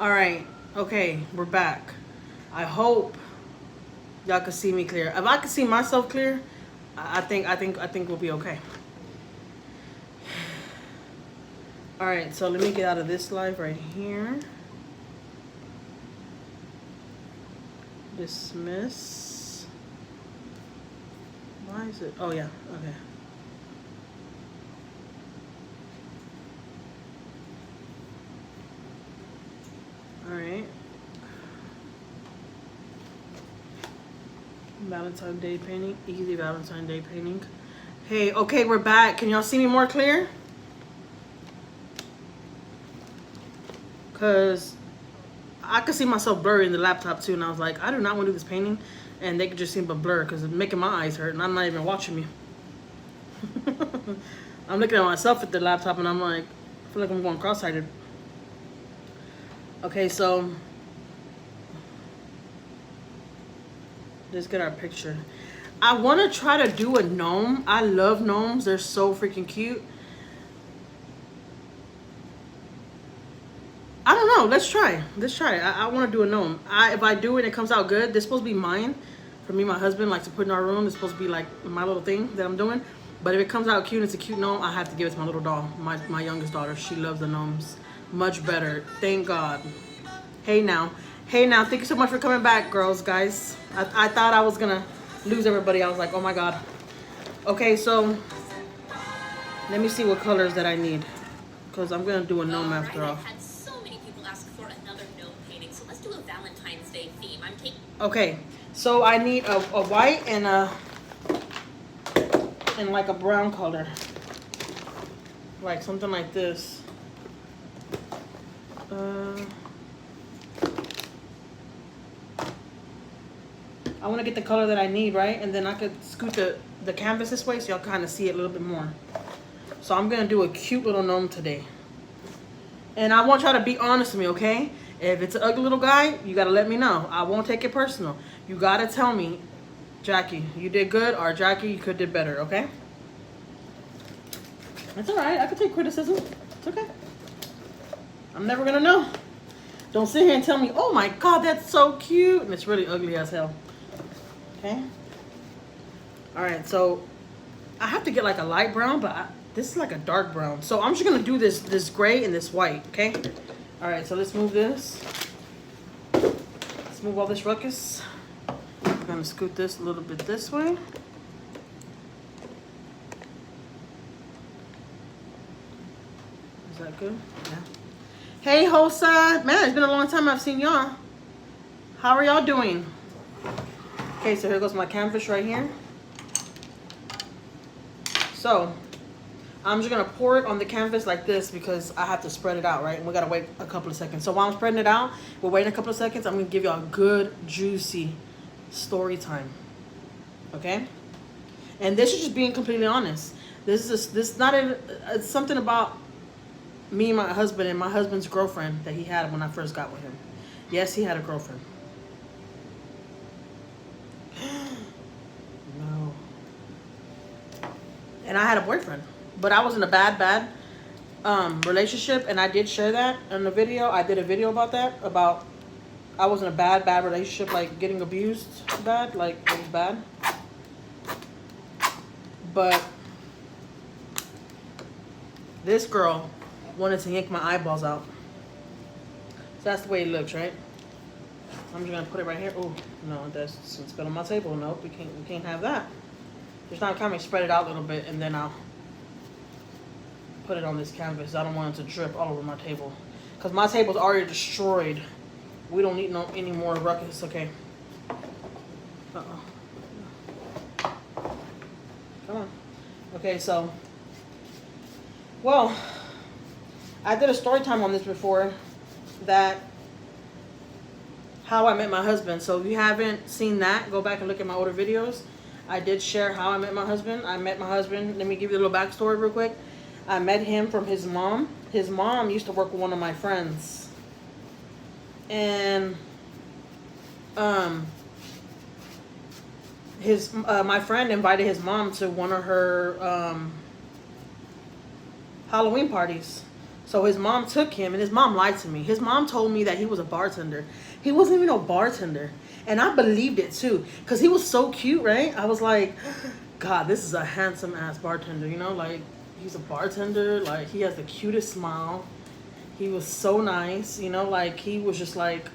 All right. Okay, we're back. I hope y'all can see me clear. If I can see myself clear, I think we'll be okay. All right. So let me get out of this live right here. Dismiss. Why is it? Oh yeah. Okay. All right. Valentine's Day painting. Easy Valentine's Day painting. Hey, okay, we're back. Can y'all see me more clear? Because I could see myself blurry in the laptop too. And I was like, I do not want to do this painting. And they could just seem to blur because it's making my eyes hurt. And I'm not even watching me. I'm looking at myself at the laptop and I'm like, I feel like I'm going cross-sighted. Okay, so let's get our picture. I want to try to do a gnome. I love gnomes. They're so freaking cute. I don't know. Let's try. Let's try. I want to do a gnome. If I do it and it comes out good, this is supposed to be mine. For me, my husband likes to put in our room. It's supposed to be like my little thing that I'm doing. But if it comes out cute and it's a cute gnome, I have to give it to my little doll. My youngest daughter. She loves the gnomes. Much better. Thank God. Hey now. Hey now. Thank you so much for coming back, girls, guys. I thought I was going to lose everybody. I was like, oh my God. Okay, so let me see what colors that I need. Because I'm going to do a gnome after all. Okay, so I need a white and like a brown color, like something like this. I want to get the color that I need, right? And then I could scoot the canvas this way so y'all kind of see it a little bit more. So I'm gonna do a cute little gnome today, and I want y'all to be honest with me, okay? If it's an ugly little guy, you gotta let me know. I won't take it personal. You gotta tell me, Jackie, you did good, or Jackie, you could did better, okay? It's all right. I could take criticism. It's okay. I'm never gonna know. Don't sit here and tell me, oh my God, that's so cute, and it's really ugly as hell. Okay. All right. So I have to get like a light brown, but this is like a dark brown. So I'm just gonna do this gray and this white. Okay. All right, so let's move this. Let's move all this ruckus. I'm gonna scoot this a little bit this way. Is that good? Yeah. Hey, Hosa. Man, it's been a long time I've seen y'all. How are y'all doing? Okay, so here goes my canvas right here. So I'm just gonna pour it on the canvas like this because I have to spread it out, right? And we gotta wait a couple of seconds. So while I'm spreading it out, we're waiting a couple of seconds. I'm gonna give y'all a good, juicy story time. Okay? And this is just being completely honest. This not it's something about me and my husband and my husband's girlfriend that he had when I first got with him. Yes, he had a girlfriend. No. And I had a boyfriend. But I was in a bad relationship, and I did share that in the video. I did a video about that, about I was in a bad relationship, like getting abused bad, like it was bad. But this girl wanted to yank my eyeballs out. So that's the way it looks, right? I'm just gonna put it right here. Oh no, that's it's been on my table. Nope, we can't have that. Just not kind of spread it out a little bit, and then I'll put it on this canvas. I don't want it to drip all over my table because my table's already destroyed. We don't need any more ruckus. Okay. Come on. Okay, so well, I did a story time on this before, that how I met my husband. So if you haven't seen that, go back and look at my older videos. I did share how I met my husband. I met my husband. Let me give you a little backstory real quick. I met him from his mom. His mom used to work with one of my friends. And my friend invited his mom to one of her Halloween parties. So his mom took him, and his mom lied to me. His mom told me that he was a bartender. He wasn't even a bartender. And I believed it too, because he was so cute, right? I was like, God, this is a handsome ass bartender, you know? Like, he's a bartender. Like, he has the cutest smile. He was so nice, you know? Like, he was just like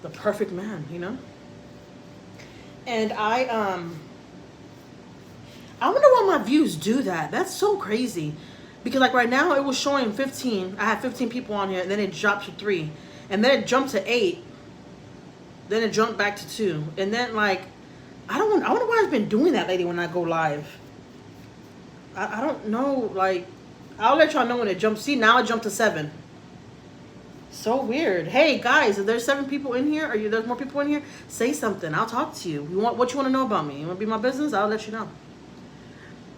the perfect man, you know? And I wonder why my views do that. That's so crazy. Because like right now it was showing 15. I had 15 people on here, and then it dropped to 3. And then it jumped to 8. Then it jumped back to 2. And then like I wonder why it's been doing that lately when I go live. I don't know, like I'll let y'all know when it jumps. See, now it jumped to 7. So weird. Hey guys, if there's 7 people in here, or there's more people in here, say something. I'll talk to you. What you want to know about me? You want to be my business? I'll let you know.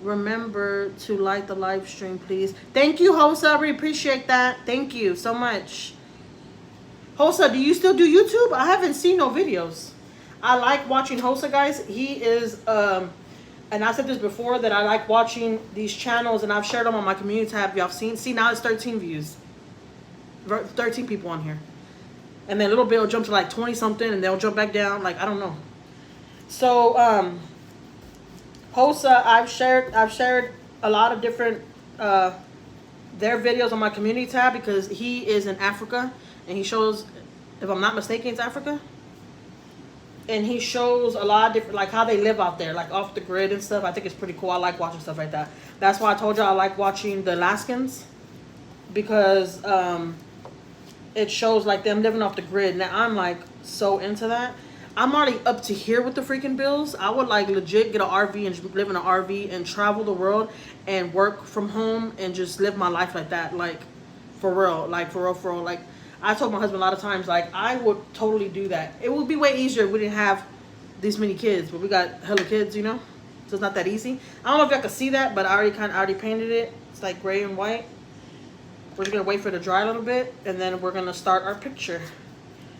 Remember to like the live stream, please. Thank you, Hosa. I really appreciate that. Thank you so much. Hosa, do you still do YouTube? I haven't seen no videos. I like watching Hosa, guys. He is, and I said this before, that I like watching these channels, and I've shared them on my community tab. Y'all seen? See, now it's 13 views. 13 people on here. And then a little bit will jump to like 20 something, and they'll jump back down. Like, I don't know. So, Hosa, I've shared a lot of different their videos on my community tab, because he is in Africa, and he shows, if I'm not mistaken, it's Africa. And he shows a lot of different, like how they live out there, like off the grid and stuff. I think it's pretty cool. I like watching stuff like that. That's why I told you I like watching the Alaskans, because it shows like them living off the grid. Now I'm like so into that. I'm already up to here with the freaking bills. I would like legit get an RV and live in an RV and travel the world and work from home and just live my life like that. Like for real, like for real. Like I told my husband a lot of times, like I would totally do that. It would be way easier if we didn't have these many kids, but we got hella kids, you know? So it's not that easy. I don't know if y'all can see that, but I already painted it. It's like gray and white. We're just gonna wait for it to dry a little bit, and then we're gonna start our picture.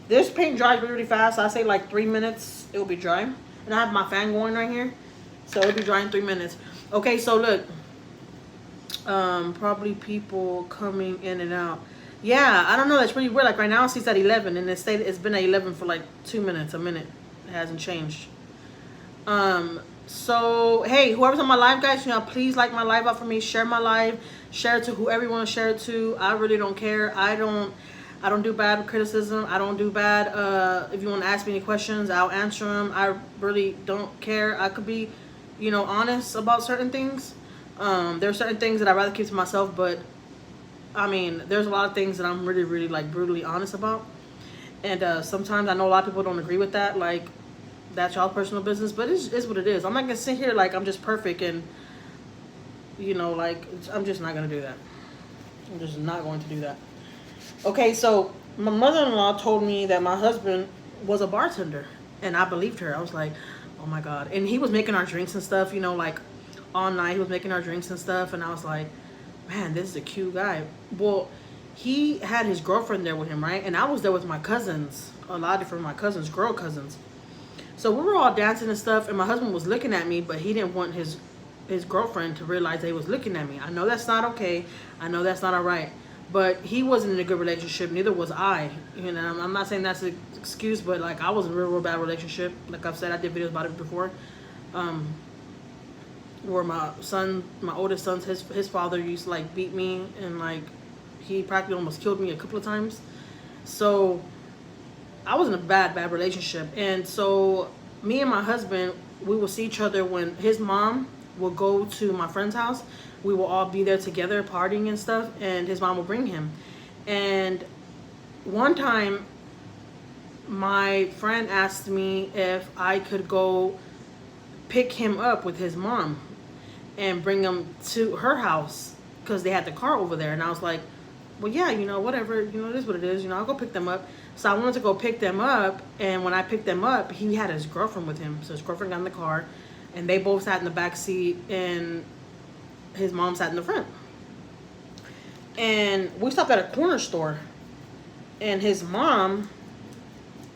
This paint dries really fast. I say like 3 minutes it will be dry. And I have my fan going right here, so it'll be dry in 3 minutes. Okay, so look, probably people coming in and out. Yeah, I don't know. That's pretty weird. Like right now, it sees at 11, and it's been at 11 for like 2 minutes, a minute. It hasn't changed. So hey, whoever's on my live, guys, you know, please like my live out for me. Share my live. Share it to whoever you want to share it to. I really don't care. I don't do bad criticism. I don't do bad. If you want to ask me any questions, I'll answer them. I really don't care. I could be, you know, honest about certain things. There are certain things that I'd rather keep to myself, but I mean, there's a lot of things that I'm really like brutally honest about. And sometimes I know a lot of people don't agree with that. Like, that's y'all personal business, but it's what it is. I'm not gonna sit here like I'm just perfect and, you know, like I'm just not gonna do that. I'm just not going to do that. Okay, so my mother-in-law told me that my husband was a bartender, and I believed her. I was like, oh my God. And he was making our drinks and stuff, you know, like all night he was making our drinks and stuff, and I was like, man, this is a cute guy. Well, he had his girlfriend there with him, right? And I was there with my cousins, a lot of different my cousins, girl cousins. So we were all dancing and stuff, and my husband was looking at me, but he didn't want his girlfriend to realize that he was looking at me. I know that's not okay. I know that's not all right. But he wasn't in a good relationship. Neither was I. You know, I'm not saying that's an excuse, but like I was in a real bad relationship. Like I've said, I did videos about it before. Where my oldest son's his father used to like beat me, and like he practically almost killed me a couple of times. So I was in a bad relationship. And so me and my husband, we will see each other when his mom will go to my friend's house. We will all be there together partying and stuff, and his mom will bring him. And one time my friend asked me if I could go pick him up with his mom and bring him to her house, because they had the car over there. And I was like, well, yeah, you know, whatever, you know, it is what it is, you know, I'll go pick them up. So I wanted to go pick them up, and when I picked them up, he had his girlfriend with him. So his girlfriend got in the car, and they both sat in the back seat, and his mom sat in the front. And we stopped at a corner store, and his mom,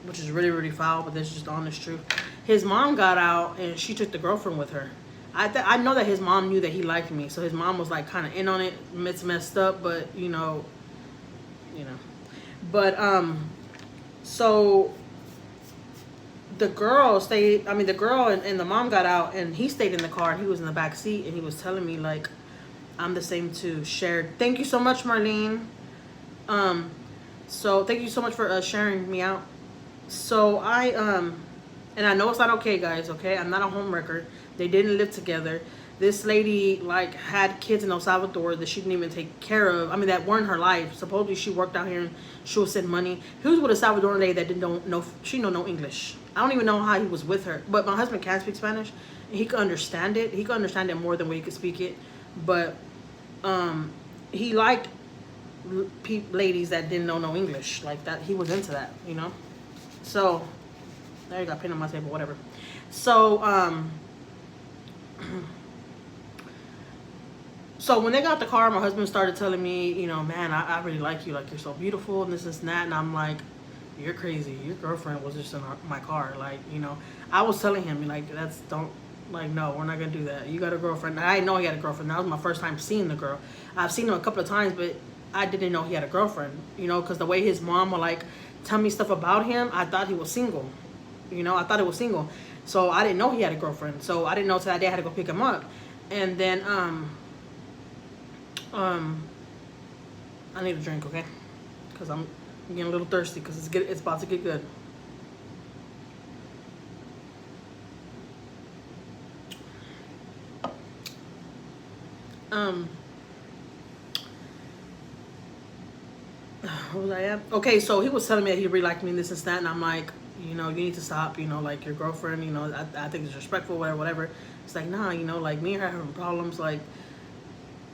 which is really foul, but this is just the honest truth, his mom got out and she took the girlfriend with her. I know that his mom knew that he liked me, so his mom was like kind of in on it. It's messed up, but you know. But so the girl stayed. I mean, the girl and the mom got out, and he stayed in the car. And he was in the back seat, and he was telling me like, I'm the same too. Shared. Thank you so much, Marlene. So thank you so much for sharing me out. So and I know it's not okay, guys. Okay, I'm not a homewrecker. They didn't live together. This lady like had kids in El Salvador that she didn't even take care of. I mean, that weren't her life. Supposedly she worked out here and she would send money. He was with a Salvadoran lady that didn't know. She know no English. I don't even know how he was with her. But my husband can speak Spanish, and he could understand it. He could understand it more than we could speak it. But he liked ladies that didn't know no English like that. He was into that, you know. So there you got paint on my table, whatever. So so when they got the car, my husband started telling me, you know, man, I really like you, like you're so beautiful and this and that. And I'm like, you're crazy. Your girlfriend was just in my car, like, you know. I was telling him like, no, we're not gonna do that. You got a girlfriend. I didn't know he had a girlfriend. That was my first time seeing the girl. I've seen him a couple of times, but I didn't know he had a girlfriend, you know, because the way his mom would like tell me stuff about him, I thought he was single. You know, I thought he was single. So I didn't know he had a girlfriend. So I didn't know till that day I had to go pick him up. And then I need a drink, okay? Because I'm getting a little thirsty because it's about to get good. What was I at? Okay, so he was telling me that he really liked me and this and that, and I'm like, you know, you need to stop, you know, like your girlfriend, you know, I think it's respectful, whatever. It's like, nah, you know, like me and her having problems, like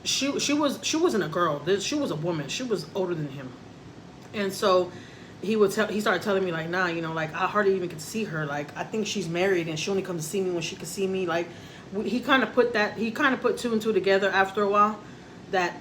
she wasn't a girl. She was a woman. She was older than him. And so he started telling me like, nah, you know, like I hardly even could see her. Like I think she's married and she only comes to see me when she can see me. Like he kind of put two and two together after a while, that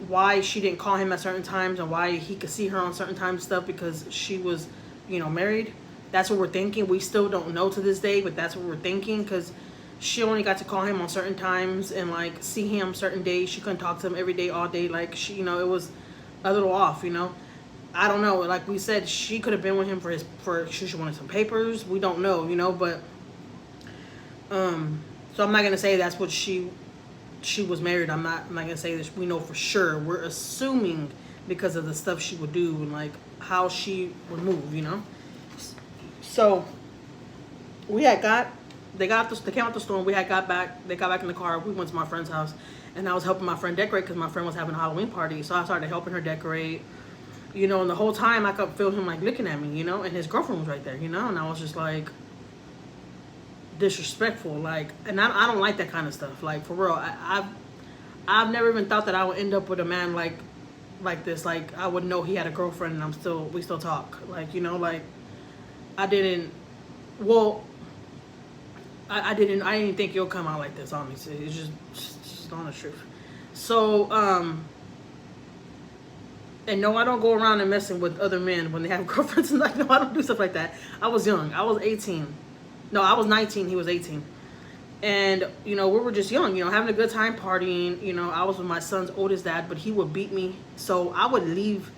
why she didn't call him at certain times and why he could see her on certain times and stuff, because she was, you know, married. That's what we're thinking. We still don't know to this day, but that's what we're thinking, because she only got to call him on certain times and like see him certain days. She couldn't talk to him every day, all day. Like she, you know, it was a little off, you know. I don't know. Like we said, she could have been with him for she wanted some papers. We don't know, you know, but so I'm not gonna say that's what she was married. I'm not gonna say this. We know for sure. We're assuming because of the stuff she would do and like how she would move, you know. So they came out the store. They got back in the car. We went to my friend's house, and I was helping my friend decorate because my friend was having a Halloween party. So I started helping her decorate, you know. And the whole time I could feel him like looking at me, you know. And his girlfriend was right there, you know. And I was just like disrespectful, like. And I don't like that kind of stuff, like for real. I've never even thought that I would end up with a man like this. Like I would know he had a girlfriend, and we still talk, like, you know, like. I didn't think you'll come out like this, honestly. It's just honest truth. So, and no, I don't go around and messing with other men when they have girlfriends. And like, no, I don't do stuff like that. I was young. I was 18. No, I was 19. He was 18. And, you know, we were just young, you know, having a good time partying. You know, I was with my son's oldest dad, but he would beat me. So I would leave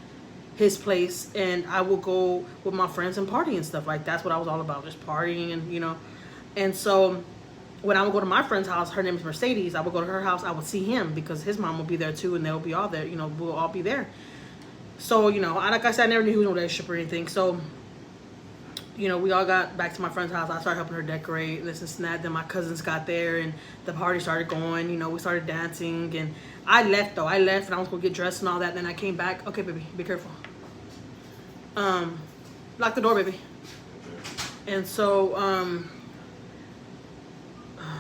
his place and I would go with my friends and party and stuff. Like that's what I was all about, just partying, and you know. And so when I would go to my friend's house, her name is Mercedes, I would go to her house, I would see him because his mom would be there too, and they'll be all there, you know, we'll all be there. So, you know, like I said, I never knew he was in a relationship or anything. So, you know, we all got back to my friend's house. I started helping her decorate, this and that. Then my cousins got there and the party started going, you know, we started dancing. And I left and I was gonna get dressed and all that. And then I came back. Okay, baby, be careful. Lock the door, baby. And so,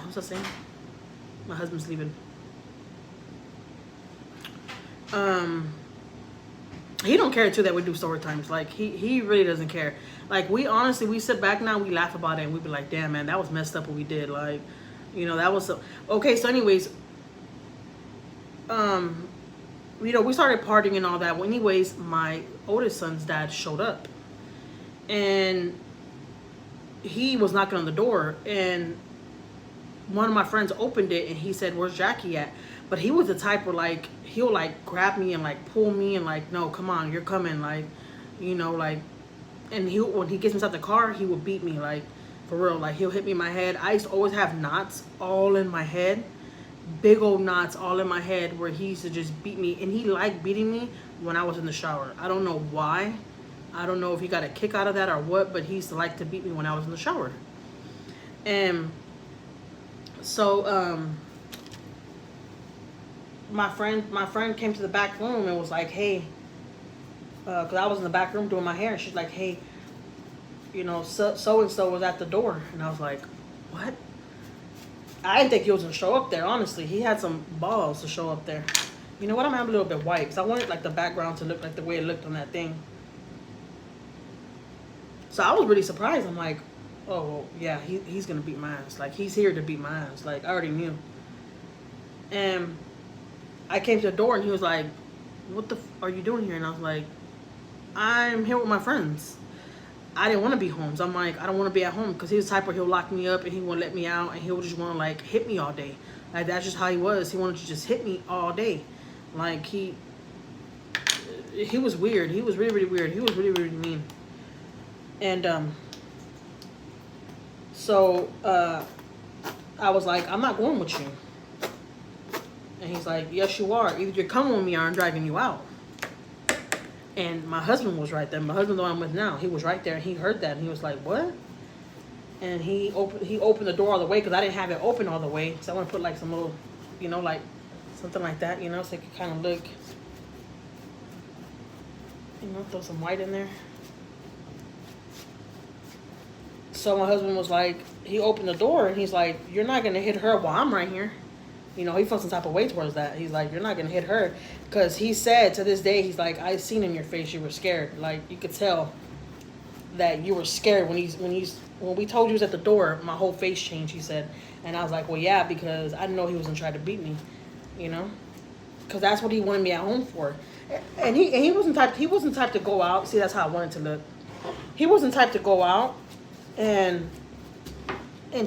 what's I saying? My husband's leaving. He don't care too that we do story times. Like he really doesn't care. Like we sit back now, we laugh about it, and we be like, damn man, that was messed up what we did. Like, you know, that was so okay. So anyways, you know, we started partying and all that. Well, anyways, my oldest son's dad showed up, and he was knocking on the door, and one of my friends opened it and he said, "Where's Jackie at?" But he was the type where like he'll like grab me and like pull me and like, "No, come on, you're coming," like, you know, like, and he when he gets inside the car, he will beat me, like, for real. Like, he'll hit me in my head. I used to always have knots all in my head, big old knots all in my head, where he used to just beat me, and he liked beating me when I was in the shower. I don't know why. I don't know if he got a kick out of that or what, but he used to like to beat me when I was in the shower. And so my friend came to the back room and was like, "Hey," because I was in the back room doing my hair. She's like, "Hey, you know, so and so was at the door," and I was like, "What?" I didn't think he was gonna show up there. Honestly, he had some balls to show up there. You know what? I'm gonna have a little bit white because I wanted like the background to look like the way it looked on that thing. So I was really surprised. I'm like, "Oh well, yeah, he's gonna beat my ass. Like, he's here to beat my ass. Like, I already knew." And I came to the door and he was like, "What the are you doing here?" And I was like, "I'm here with my friends." I didn't want to be home. So I'm like, I don't want to be at home, because he was the type where he'll lock me up and he won't let me out, and he'll just want to like hit me all day. Like, that's just how he was. He wanted to just hit me all day. Like, he was weird. He was really, really weird. He was really, really mean. And so I was like, "I'm not going with you." And he's like, "Yes, you are. Either you're coming with me or I'm driving you out." And my husband was right there. My husband, the one I'm with now, he was right there. And he heard that, and he was like, "What?" And he opened the door all the way, because I didn't have it open all the way. So I want to put like some little, you know, like something like that, you know, so it could kind of look, you know, throw some white in there. So my husband was like, he opened the door and he's like, "You're not going to hit her while I'm right here." You know, he felt some type of way towards that. He's like, "You're not going to hit her." Because he said to this day, he's like, "I seen in your face you were scared. Like, you could tell that you were scared when we told you he was at the door, my whole face changed," he said. And I was like, "Well, yeah, because I didn't know he was going to try to beat me, you know, because that's what he wanted me at home for." And he wasn't type to go out. See, that's how I wanted to look. He wasn't type to go out and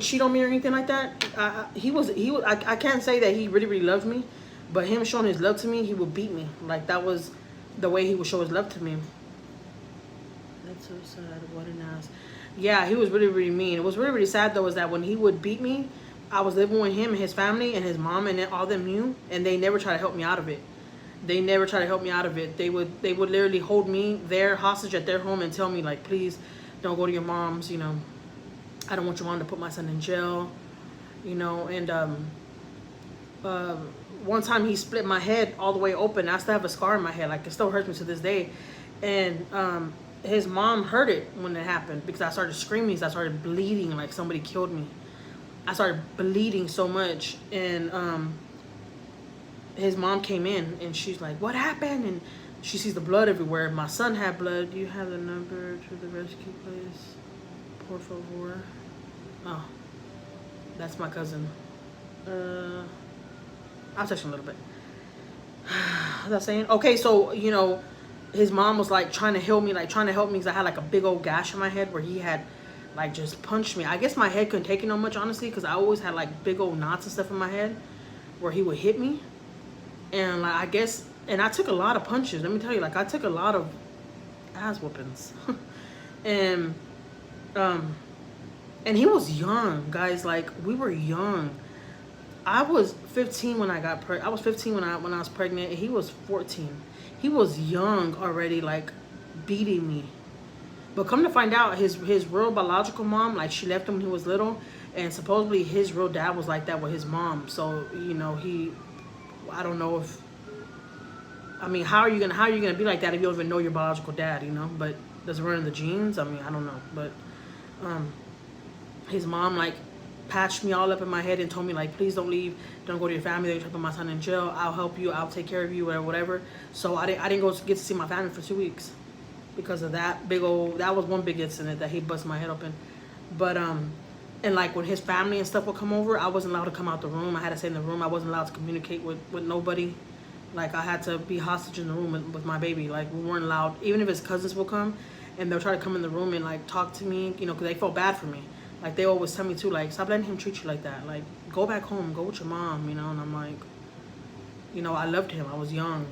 cheat on me or anything like that. I can't say that he really, really loved me, but him showing his love to me, he would beat me. Like, that was the way he would show his love to me. That's so sad. What an ass. Yeah, he was really, really mean. It was really, really sad though, is that when he would beat me, I was living with him and his family, and his mom and all them knew, and they never tried to help me out of it. They never tried to help me out of it. They would literally hold me there hostage at their home and tell me, like, "Please don't go to your mom's, you know. I don't want your mom to put my son in jail," you know. And one time he split my head all the way open. I still have a scar in my head. Like, it still hurts me to this day. And his mom heard it when it happened, because I started screaming. So I started bleeding like somebody killed me. I started bleeding so much. And his mom came in and she's like, "What happened?" And she sees the blood everywhere. My son had blood. "Do you have the number to the rescue place? Por favor." Oh, that's my cousin. I'll text him a little bit. What was I saying? Okay, so, you know, his mom was like trying to help me because I had like a big old gash in my head where he had like just punched me. I guess my head couldn't take it no much, honestly, because I always had like big old knots and stuff in my head where he would hit me. And like, I guess, and I took a lot of punches. Let me tell you, like, I took a lot of ass whoopings. And he was young, guys. Like, we were young. I was 15 when I got pregnant. I was 15 when I was pregnant, and he was 14. He was young already, like, beating me. But come to find out, his real biological mom, like, she left him when he was little, and supposedly his real dad was like that with his mom. So, you know, I don't know if, I mean, how are you gonna be like that if you don't even know your biological dad, you know? But does it run in the genes? I mean, I don't know. But his mom, like, patched me all up in my head and told me, like, "Please don't leave, don't go to your family, they're trying to put my son in jail, I'll help you, I'll take care of you," or whatever. So I didn't get to see my family for 2 weeks because of that that was one big incident that he busted my head open. But and like when his family and stuff would come over, I wasn't allowed to come out the room. I had to stay in the room. I wasn't allowed to communicate with nobody. Like, I had to be hostage in the room with my baby. Like, we weren't allowed, even if his cousins will come and they'll try to come in the room and like talk to me, you know, because they felt bad for me. Like, they always tell me too, like, stop letting him treat you like that. Like, go back home, go with your mom, you know. And I'm like, you know, I loved him. I was young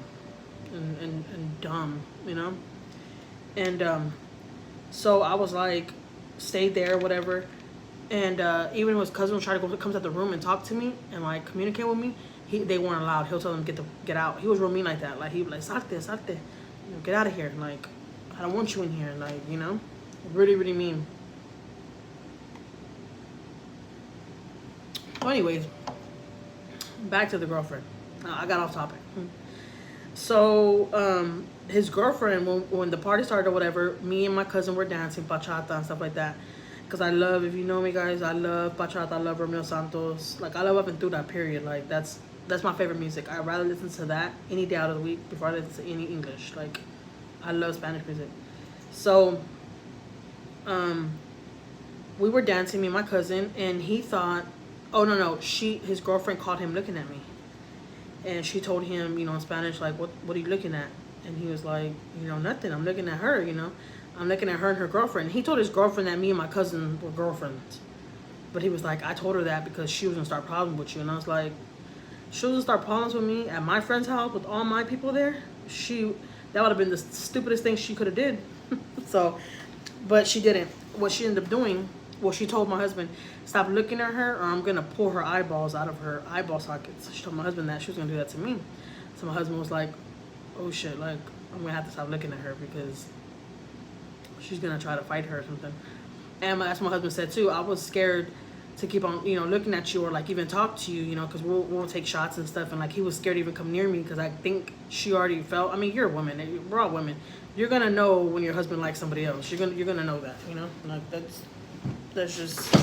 and dumb, you know. And so I was like, stayed there, whatever. And even when his cousin was trying to comes out the room and talk to me and like communicate with me, they weren't allowed. He'll tell them get out. He was real mean like that. Like, he was like, salte, you know, get out of here. Like, I don't want you in here. Like, you know, really, really mean. Well, anyways, back to the girlfriend. I got off topic. So his girlfriend, when the party started or whatever, me and my cousin were dancing bachata and stuff like that. Because I love, if you know me, guys, I love bachata. I love Romeo Santos. Like, I love up and through that period. Like, that's my favorite music. I'd rather listen to that any day out of the week before I listen to any English. Like, I love Spanish music. So we were dancing, me and my cousin, and he thought, oh no, his girlfriend caught him looking at me, and she told him, you know, in Spanish, like, what are you looking at? And he was like, you know, nothing. I'm looking at her, you know. I'm looking at her and her girlfriend. He told his girlfriend that me and my cousin were girlfriends. But he was like, I told her that because she was going to start problems with you. And I was like, she was going to start problems with me at my friend's house with all my people there? That would have been the stupidest thing she could have did. So, but she didn't. What she ended up doing, well, she told my husband, stop looking at her or I'm going to pull her eyeballs out of her eyeball sockets. She told my husband that she was going to do that to me. So my husband was like, oh shit, like, I'm going to have to stop looking at her because she's going to try to fight her or something. And that's what my husband said too. I was scared to keep on, you know, looking at you or like even talk to you, you know, because we'll take shots and stuff. And like, he was scared to even come near me because I think she already felt, I mean, you're a woman. We're all women. You're going to know when your husband likes somebody else. You're gonna know that, you know. Like, that's just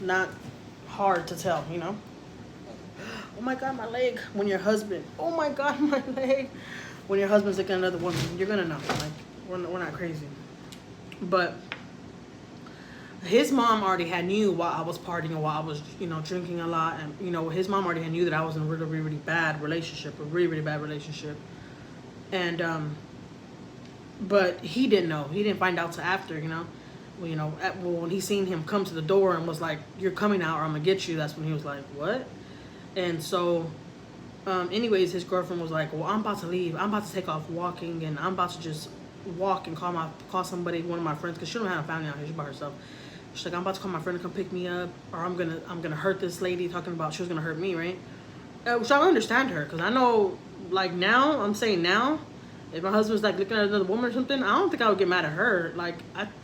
not hard to tell, you know. Oh my God, my leg. When your husband, oh my God, my leg. When your husband's looking at another woman, you're going to know. Like, we're not crazy. But his mom already had knew while I was partying and while I was, you know, drinking a lot. And, you know, his mom already had knew that I was in a really, really, really bad relationship. A really, really bad relationship. And, but he didn't know. He didn't find out till after, you know. Well, you know, when he seen him come to the door and was like, you're coming out or I'm going to get you. That's when he was like, what? And so, anyways, his girlfriend was like, well, I'm about to leave. I'm about to take off walking and I'm about to just walk and call somebody, one of my friends, because she don't have a family out here. She's by herself. She's like, I'm about to call my friend to come pick me up, or I'm gonna hurt this lady, talking about she was gonna hurt me, right? Which I understand her, because I know, like, now, I'm saying now, if my husband's like looking at another woman or something, I don't think I would get mad at her. Like,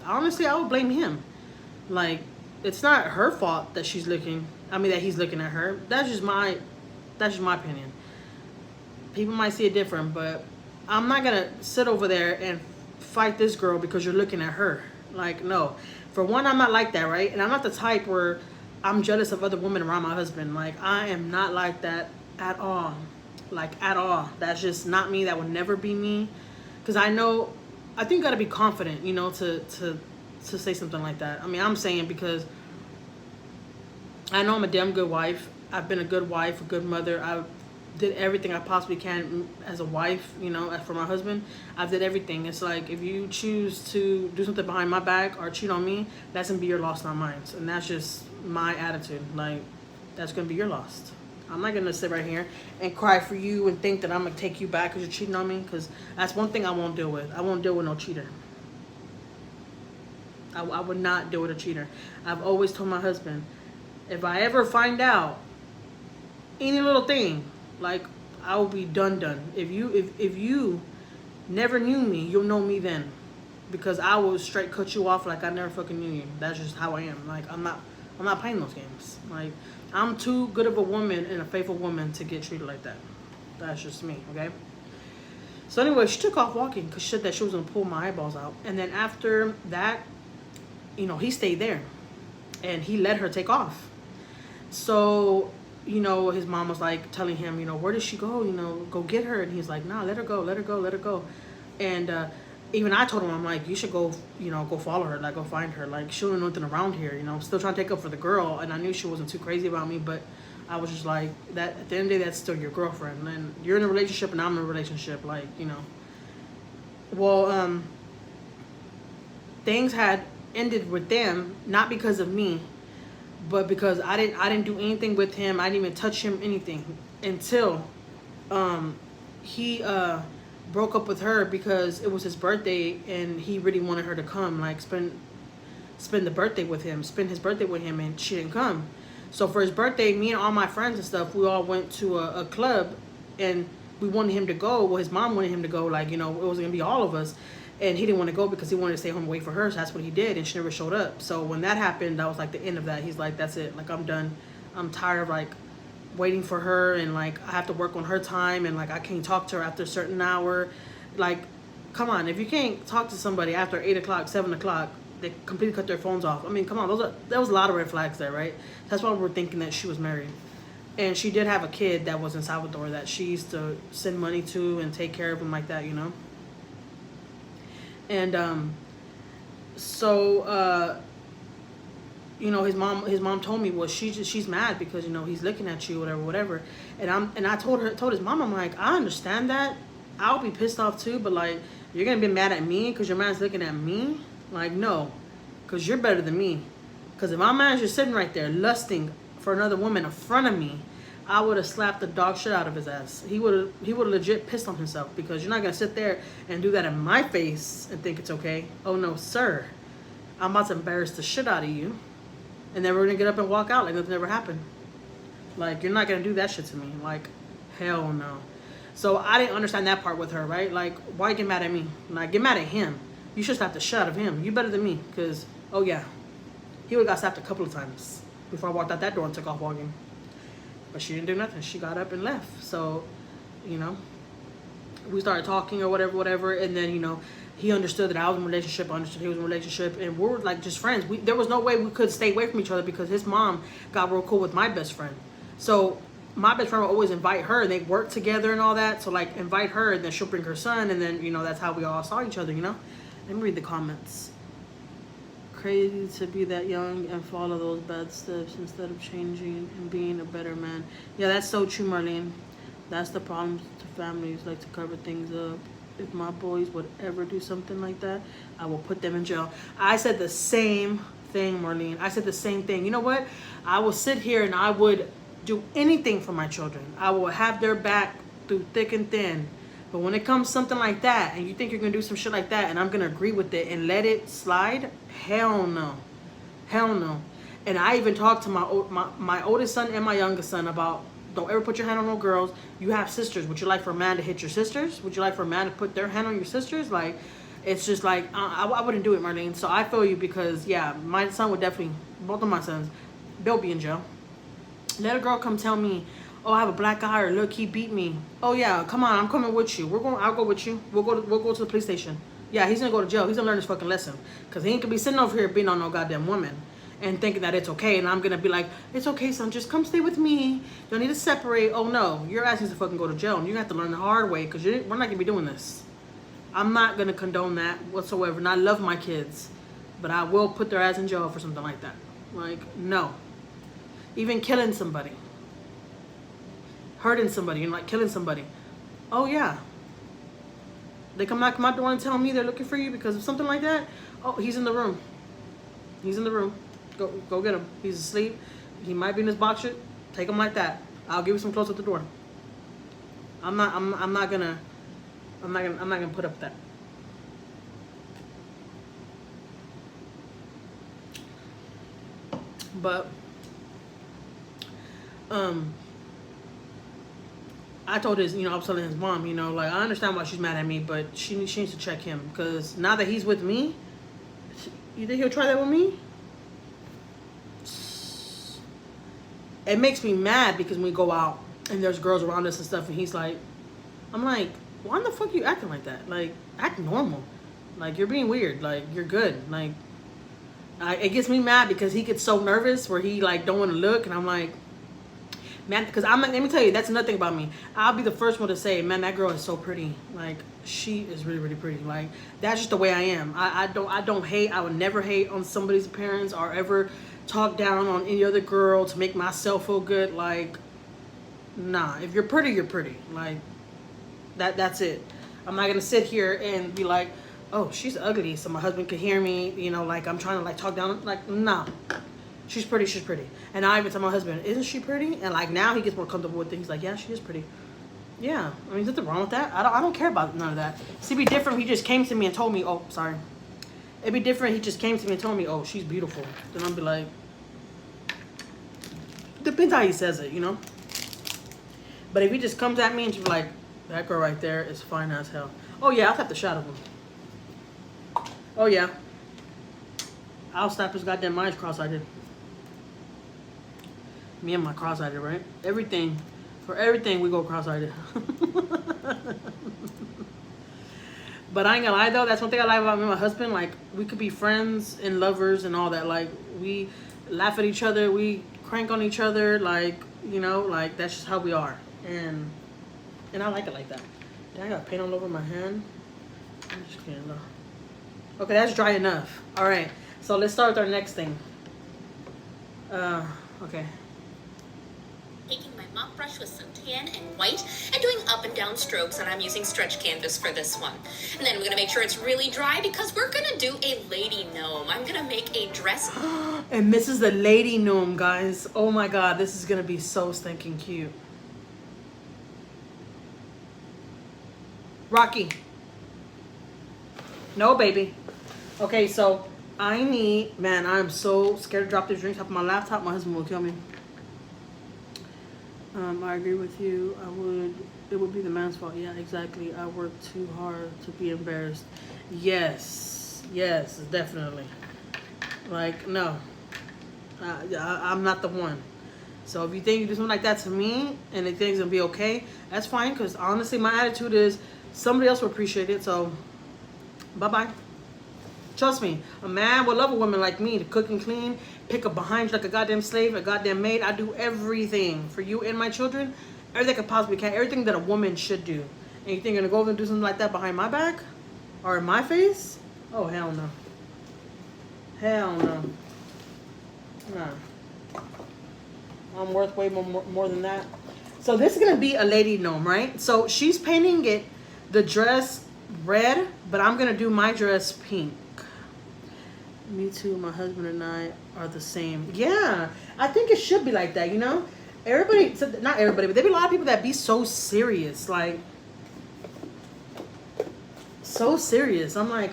honestly, I would blame him. Like, it's not her fault that he's looking at her. That's just my opinion. People might see it different, but I'm not gonna sit over there and fight this girl because you're looking at her. Like, no. For one, I'm not like that, right? And I'm not the type where I'm jealous of other women around my husband. Like, I am not like that at all. Like, at all. That's just not me. That would never be me. Because I think you gotta be confident, you know, to say something like that. I mean, I'm saying because I know I'm a damn good wife. I've been a good wife, a good mother. I did everything I possibly can as a wife, you know, for my husband. I did everything. It's like, if you choose to do something behind my back or cheat on me, that's gonna be your loss, not mine. And that's just my attitude. Like, that's gonna be your loss. I'm not gonna sit right here and cry for you and think that I'm gonna take you back because you're cheating on me, because that's one thing I won't deal with. I won't deal with no cheater. I would not deal with a cheater. I've always told my husband, if I ever find out any little thing, like, I will be done. If you never knew me, you'll know me then, because I will straight cut you off like I never fucking knew you. That's just how I am. Like, I'm not playing those games. Like, I'm too good of a woman and a faithful woman to get treated like that. That's just me, okay? So anyway, she took off walking because she said that she was gonna pull my eyeballs out. And then after that, you know, he stayed there and he let her take off. So, you know, his mom was like telling him, you know, where did she go? You know, go get her. And he's like, nah, let her go. And even I told him, I'm like, you should go, you know, go follow her, like, go find her. Like, she don't know nothing around here, you know. I'm still trying to take up for the girl. And I knew she wasn't too crazy about me, but I was just like, that at the end of the day, that's still your girlfriend. And you're in a relationship and I'm in a relationship, like, you know. Well, things had ended with them, not because of me, But because I didn't do anything with him, I didn't even touch him anything until he broke up with her because it was his birthday and he really wanted her to come, like spend the birthday with him, spend his birthday with him, and she didn't come. So for his birthday, me and all my friends and stuff, we all went to a club, and we wanted him to go. Well, his mom wanted him to go, like, you know, it was gonna be all of us, and he didn't want to go because he wanted to stay home and wait for her. So that's what he did, and she never showed up. So when that happened, that was like the end of that. He's like, that's it, like, I'm done. I'm tired of like waiting for her, and like I have to work on her time, and like I can't talk to her after a certain hour. Like, come on, if you can't talk to somebody after 8 o'clock, 7 o'clock, they completely cut their phones off. I mean, come on, that was a lot of red flags there, right? That's why we're thinking that she was married. And she did have a kid that was in Salvador that she used to send money to and take care of him like that, you know? And you know, his mom told me, well, she's mad because, you know, he's looking at you, whatever. And I told his mom, I'm like, I understand that. I'll be pissed off too, but like, you're gonna be mad at me because your man's looking at me? Like, no, because you're better than me. Because if my man's just sitting right there lusting for another woman in front of me, I would have slapped the dog shit out of his ass. He would have legit pissed on himself, because you're not gonna sit there and do that in my face and think it's okay. Oh no, sir, I'm about to embarrass the shit out of you, and then we're gonna get up and walk out like nothing ever happened. Like, you're not gonna do that shit to me. Like, hell no. So I didn't understand that part with her, right? Like, why get mad at me? Like, get mad at him. You should slap the shit out of him. You better than me, because, oh yeah, he would have got slapped a couple of times before I walked out that door and took off walking. But she didn't do nothing. She got up and left. So, you know, we started talking or whatever. And then, you know, he understood that I was in a relationship. I understood he was in a relationship. And we were like just friends. There was no way we could stay away from each other because his mom got real cool with my best friend. So my best friend would always invite her, and they worked together and all that. So, like, invite her, and then she'll bring her son. And then, you know, that's how we all saw each other, you know. Let me read the comments. Crazy to be that young and follow those bad steps instead of changing and being a better man. Yeah, that's so true, Marlene. That's the problem to families, like to cover things up. If my boys would ever do something like that, I will put them in jail. I said the same thing, Marlene. I said the same thing. You know what? I will sit here and I would do anything for my children. I will have their back through thick and thin. But when it comes to something like that, and you think you're going to do some shit like that, and I'm going to agree with it and let it slide, hell no. Hell no. And I even talked to my oldest son and my youngest son about, don't ever put your hand on no girls. You have sisters. Would you like for a man to hit your sisters? Would you like for a man to put their hand on your sisters? Like, it's just like, I wouldn't do it, Marlene. So I feel you, because, yeah, my son would definitely, both of my sons, they'll be in jail. Let a girl come tell me, oh, I have a black eye, or look, he beat me. Oh yeah, come on, I'm coming with you. I'll go with you. We'll go to the police station. Yeah, he's gonna go to jail. He's gonna learn his fucking lesson. Cause he ain't gonna be sitting over here beating on no goddamn woman and thinking that it's okay. And I'm gonna be like, it's okay, son, just come stay with me. You don't need to separate. Oh no, your ass needs to fucking go to jail, and you're gonna have to learn the hard way, cause we're not gonna be doing this. I'm not gonna condone that whatsoever. And I love my kids, but I will put their ass in jail for something like that. Like, no. Even killing somebody. Hurting somebody and like killing somebody. Oh yeah. They come knock my door and tell me they're looking for you because of something like that. Oh, he's in the room. He's in the room. Go get him. He's asleep. He might be in his box shit. Take him like that. I'll give you some clothes at the door. I'm not gonna put up with that. But I told his, you know, I was telling his mom, you know, like, I understand why she's mad at me, but she needs to check him, because now that he's with me, you think he'll try that with me? It makes me mad because when we go out and there's girls around us and stuff, and he's like, I'm like, why in the fuck you acting like that? Like, act normal. Like, you're being weird. Like, you're good. Like, it gets me mad because he gets so nervous where he, like, don't want to look, and I'm like, man, because let me tell you, that's another thing about me. I'll be the first one to say, man, that girl is so pretty. Like, she is really, really pretty. Like, that's just the way I am. I don't hate. I would never hate on somebody's appearance or ever talk down on any other girl to make myself feel good. Like, nah. If you're pretty, you're pretty. Like, that's it. I'm not gonna sit here and be like, oh, she's ugly, so my husband could hear me. You know, like, I'm trying to like talk down. Like, nah. She's pretty, she's pretty. And I even tell my husband, isn't she pretty? And like now he gets more comfortable with things. Like, yeah, she is pretty. Yeah, I mean, is nothing wrong with that? I don't care about none of that. See, it'd be different if he just came to me and told me, oh, sorry. It'd be different if he just came to me and told me, oh, she's beautiful. Then I'd be like, depends how he says it, you know? But if he just comes at me and she's like, that girl right there is fine as hell. Oh, yeah, I'll tap the shot of him. Oh, yeah. I'll slap his goddamn eyes cross-eyed. Me and my cross-eyed, right? Everything. For everything, we go cross-eyed. But I ain't gonna lie, though. That's one thing I like about me and my husband. Like, we could be friends and lovers and all that. Like, we laugh at each other. We crank on each other. Like, you know, like, that's just how we are. And I like it like that. Dang, I got paint all over my hand. I'm just kidding, though. Okay, that's dry enough. All right. So, let's start with our next thing. Okay. Taking my mop brush with some tan and white and doing up and down strokes, and I'm using stretch canvas for this one. And then we're going to make sure it's really dry because we're going to do a lady gnome. I'm going to make a dress. And this is the lady gnome, guys. Oh my god, this is going to be so stinking cute. Rocky. No, baby. Okay, so I need, man, I'm so scared to drop these drinks off my laptop. My husband will kill me. I agree with you. It would be the man's fault. Yeah, exactly. I work too hard to be embarrassed. Yes, definitely. Like, no. I'm not the one. So if you think you do something like that to me and you think it's gonna be okay, that's fine. Because honestly, my attitude is somebody else will appreciate it. So, bye-bye. Trust me, a man will love a woman like me to cook and clean, pick up behind you like a goddamn slave, a goddamn maid. I do everything for you and my children. Everything I could possibly can. Everything that a woman should do. And you think you're going to go over and do something like that behind my back? Or in my face? Oh, hell no. Hell no. Nah. I'm worth way more than that. So this is going to be a lady gnome, right? So she's painting it, the dress red, but I'm going to do my dress pink. Me too, my husband and I are the same. Yeah, I think it should be like that, you know? Everybody, not everybody, but there be a lot of people that be so serious, like, so serious. I'm like,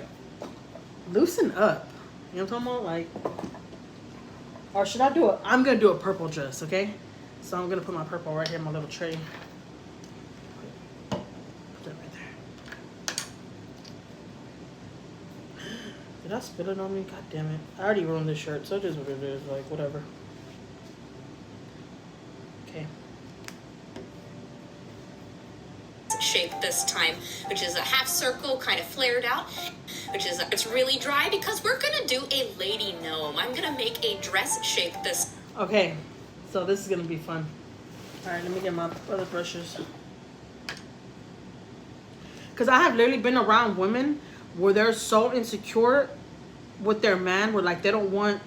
loosen up. You know what I'm talking about? Like, or should I do it? I'm going to do a purple dress, okay? So I'm going to put my purple right here in my little tray. Put that right there. Did I spill it on me? God damn it. I already ruined this shirt, so it is what it is. Like, whatever. Okay. Shape this time, which is a half circle, kind of flared out, which is, it's really dry because we're going to do a lady gnome. I'm going to make a dress shape this. Okay. So this is going to be fun. All right, let me get my other brushes. Because I have literally been around women where they're so insecure with their man, where like they don't want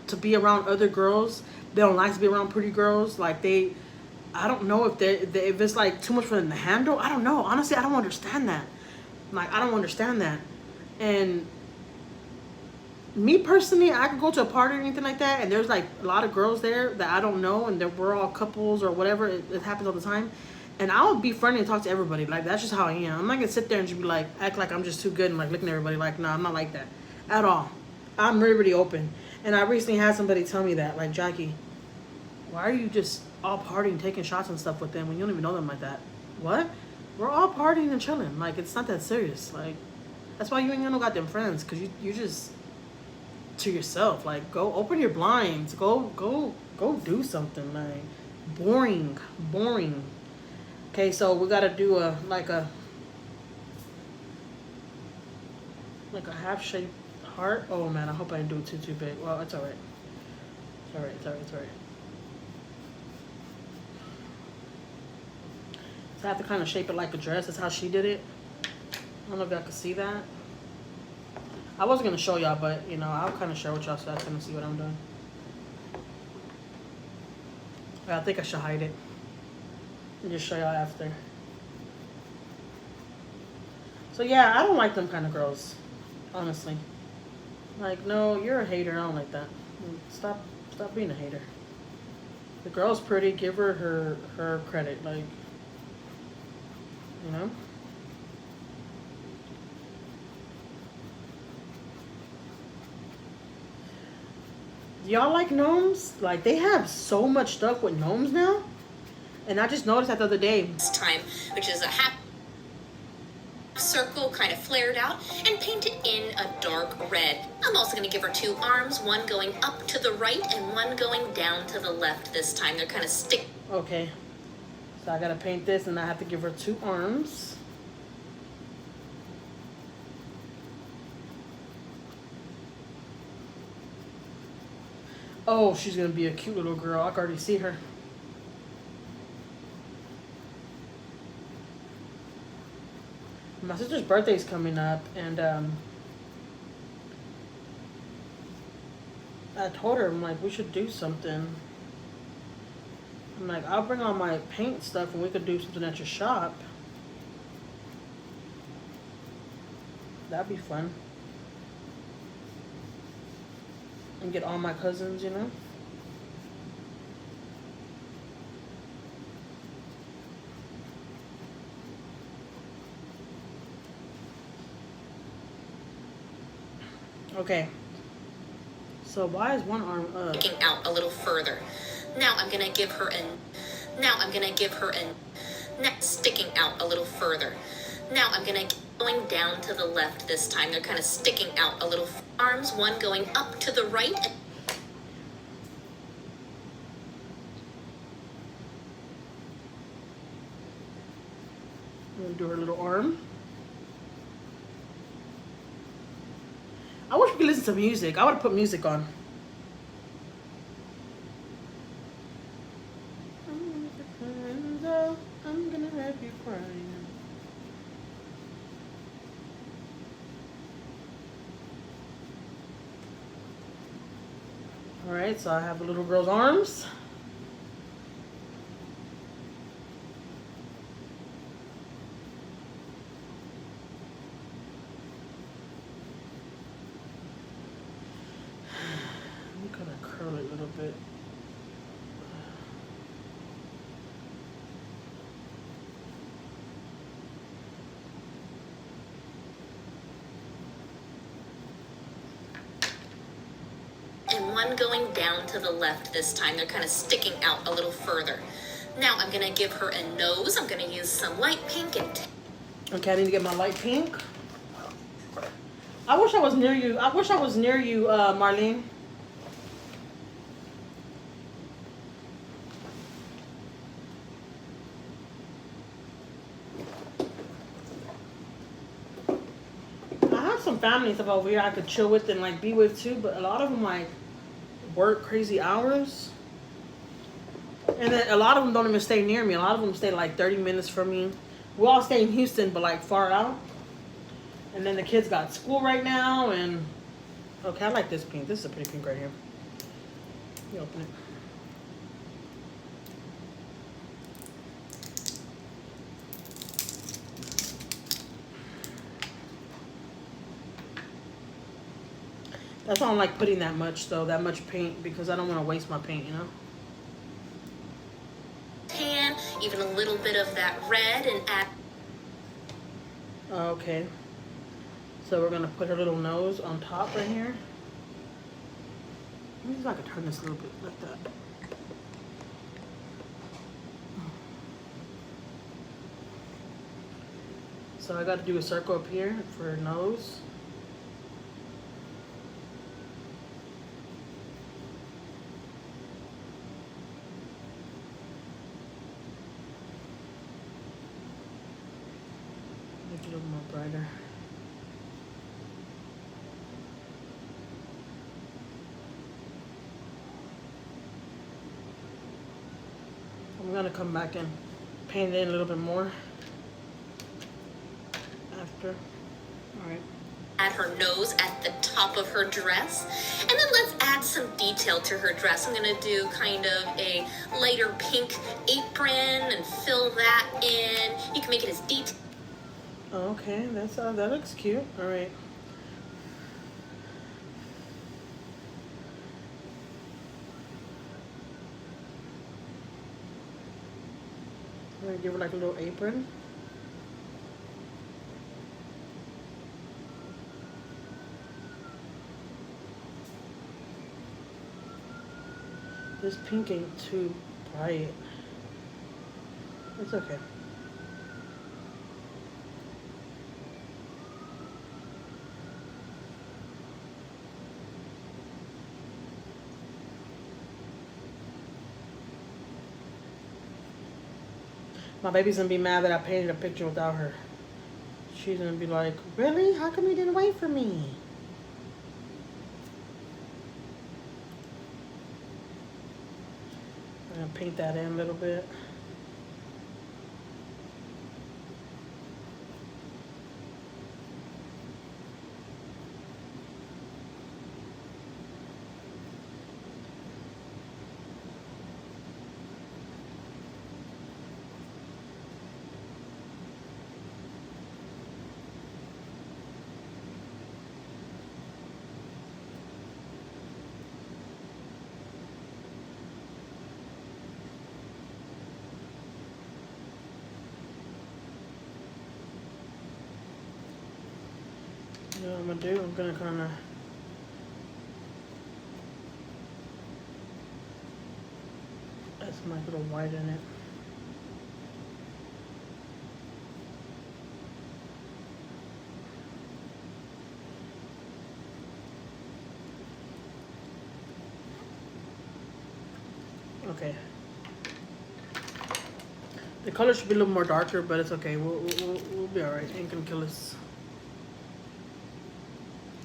to be around other girls. They don't like to be around pretty girls. Like I don't know if if it's like too much for them to handle. I don't know. Honestly, I don't understand that. Like, I don't understand that. And me personally, I could go to a party or anything like that, and there's like a lot of girls there that I don't know, and we're all couples or whatever. It happens all the time. And I'll be friendly and talk to everybody. Like, that's just how I am. I'm not going to sit there and just be like, act like I'm just too good and like looking at everybody like, no, I'm not like that at all. I'm really, really open. And I recently had somebody tell me that, like, Jackie, why are you just all partying, taking shots and stuff with them when you don't even know them like that? What? We're all partying and chilling. Like, it's not that serious. Like, that's why you ain't got no goddamn friends. Because you just to yourself. Like, go open your blinds. Go do something. Like, boring. Okay, so we gotta do a half shaped heart. Oh man, I hope I didn't do it too big. Well, it's alright. It's alright. So I have to kind of shape it like a dress. That's how she did it. I don't know if y'all can see that. I wasn't gonna show y'all, but you know, I'll kind of share with y'all so I can see what I'm doing. I think I should hide it and just show y'all after. So yeah, I don't like them kind of girls, honestly. Like, no, you're a hater. I don't like that. Stop Stop being a hater. The girl's pretty. Give her her credit. Like, you know? Y'all like gnomes? Like, they have so much stuff with gnomes now. And I just noticed that the other day. This time, which is a half circle kind of flared out and painted in a dark red. I'm also going to give her 2 arms, one going up to the right and one going down to the left this time. They're kind of stick. Okay. So I got to paint this and I have to give her 2 arms. Oh, she's going to be a cute little girl. I can already see her. My sister's birthday's coming up, and I told her, I'm like, we should do something. I'm like, I'll bring all my paint stuff and we could do something at your shop. That'd be fun. And get all my cousins, you know? Okay. So why is one arm up? Sticking out a little further. Now I'm gonna give her sticking out a little further. Now I'm gonna going down to the left this time. They're kind of sticking out a little. Arms, one going up to the right. I'm gonna do her little arm. I wish we could listen to music. I would have put music on. I'm gonna have you crying. Alright, so I have the little girl's arms. I'm gonna curl it a little bit. And one going down to the left this time. They're kind of sticking out a little further. Now I'm gonna give her a nose. I'm gonna use some light pink and Okay, I need to get my light pink. I wish I was near you. I wish I was near you, Marlene. I have some family stuff over here I could chill with and like be with too, but a lot of them like work crazy hours. And then a lot of them don't even stay near me. A lot of them stay like 30 minutes from me. We all stay in Houston, but like far out. And then the kids got school right now, and okay, I like this pink. This is a pretty pink right here. You open it. That's why I don't like putting that much though, that much paint, because I don't want to waste my paint, you know? tan, even a little bit of that red, and add. Okay. So we're gonna put her little nose on top right here. Let me see if I can turn this a little bit like that. So I got to do a circle up here for her nose. Make it a little more brighter. I'm gonna come back and paint it in a little bit more after. All right. Add her nose at the top of her dress. And then let's add some detail to her dress. I'm gonna do kind of a lighter pink apron and fill that in. You can make it as detailed. Okay, that looks cute. All right. gonna give her like a little apron. This pink ain't too bright. It's okay. My baby's gonna be mad that I painted a picture without her. She's gonna be like, really? How come you didn't wait for me? I'm gonna paint that in a little bit. You know what I'm gonna do? I'm gonna kind of add some like little white in it. Okay. The color should be a little more darker, but it's okay. We'll be alright. Ain't gonna kill us.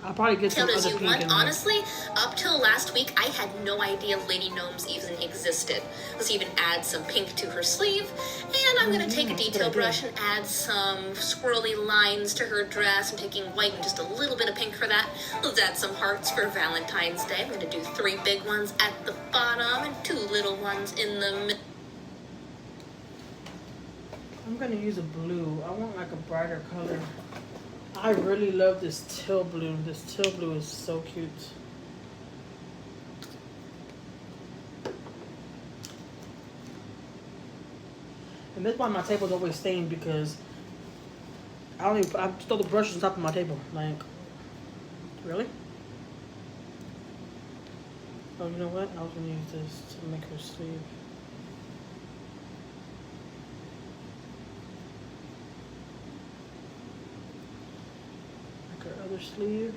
I'll probably get some As other you pink want. in there. Honestly, up till last week, I had no idea lady gnomes even existed. Let's even add some pink to her sleeve, and I'm gonna take a detail brush and add some swirly lines to her dress. I'm taking white and just a little bit of pink for that. Let's add some hearts for Valentine's Day. I'm gonna do 3 big ones at the bottom and 2 little ones in the middle. I'm gonna use a blue. I want like a brighter color. I really love this teal blue. This teal blue is so cute. And that's why my table's always stained, because I throw the brushes on top of my table. Like, really? Oh, you know what? I was gonna use this to make her sleeve. Her other sleeve.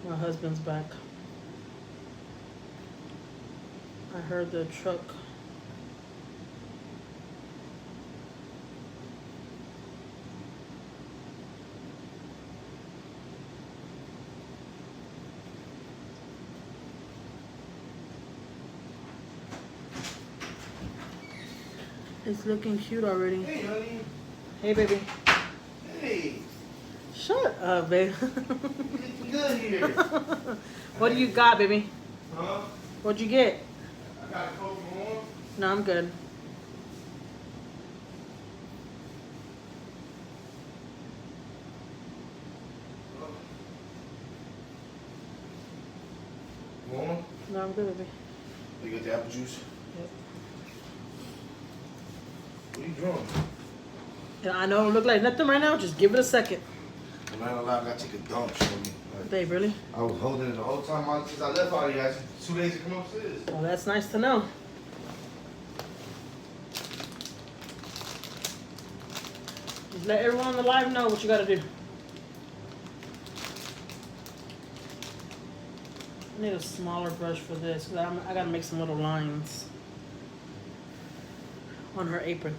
My husband's back. I heard the truck. It's looking cute already. Hey, honey. Hey, baby. Hey. Shut up, babe. You looking good here. What do you got, baby? Huh? What'd you get? I got a coat on. No, I'm good. Warm? No, I'm good, baby. You got the apple juice? Yep. What are you doing? And I know it don't look like nothing right now. Just give it a second. I'm not allowed. I gotta take a dump, show me. Like, Babe, really? I was holding it the whole time since I left out here. 2 days to come upstairs. Well, that's nice to know. Just let everyone on the live know what you gotta do. I need a smaller brush for this, because I gotta make some little lines on her apron.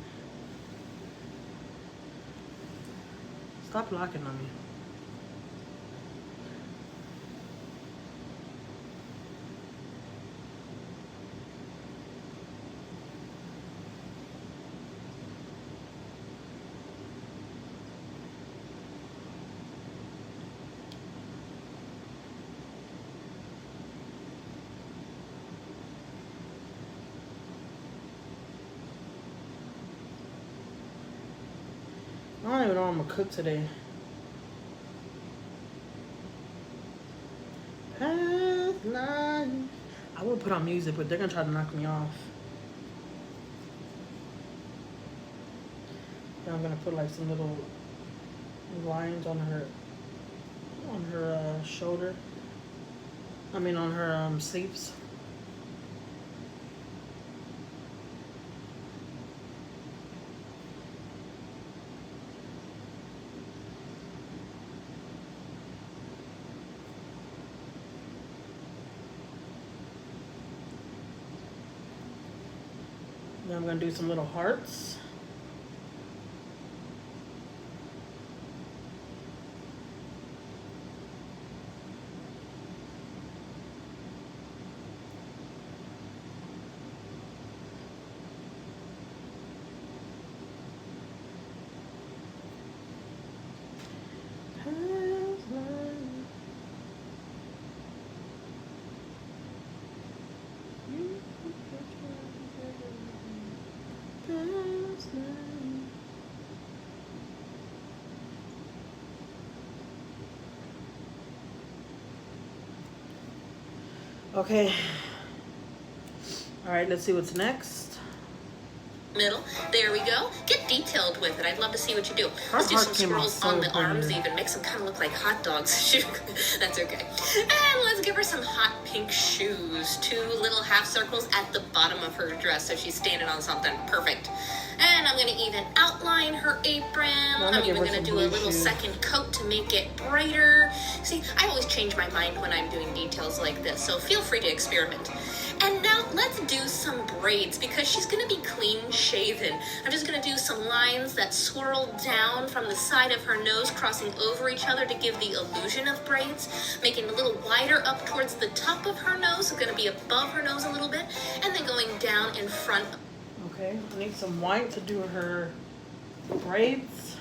Stop locking on me. I don't even know what I'm gonna cook today. I will put on music, but they're gonna try to knock me off. Then I'm gonna put like some little lines on her shoulder. I mean on her sleeves. Then I'm gonna do some little hearts. Okay. All right, let's see what's next. Middle. There we go. Get detailed with it. I'd love to see what you do. Her Let's do heart some came out swirls so on the pretty. arms even. Make them kind of look like hot dogs. Shoot. That's okay. And let's give her some hot pink shoes. 2 little half circles at the bottom of her dress so she's standing on something. Perfect. And I'm going to even outline her apron. I'm even going to do a little second coat to make it brighter. See, I always change my mind when I'm doing details like this, so feel free to experiment. And now let's do some braids because she's going to be clean shaven. I'm just going to do some lines that swirl down from the side of her nose, crossing over each other to give the illusion of braids, making it a little wider up towards the top of her nose, so going to be above her nose a little bit, and then going down in front. Okay, I need some white to do her braids.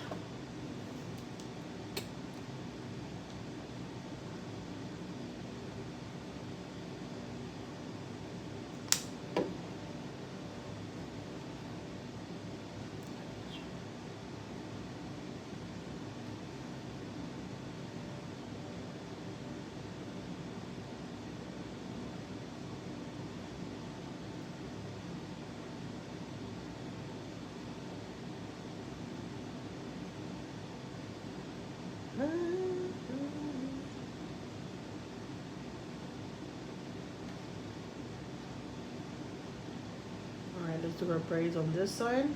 Alright, let's do our braids on this side.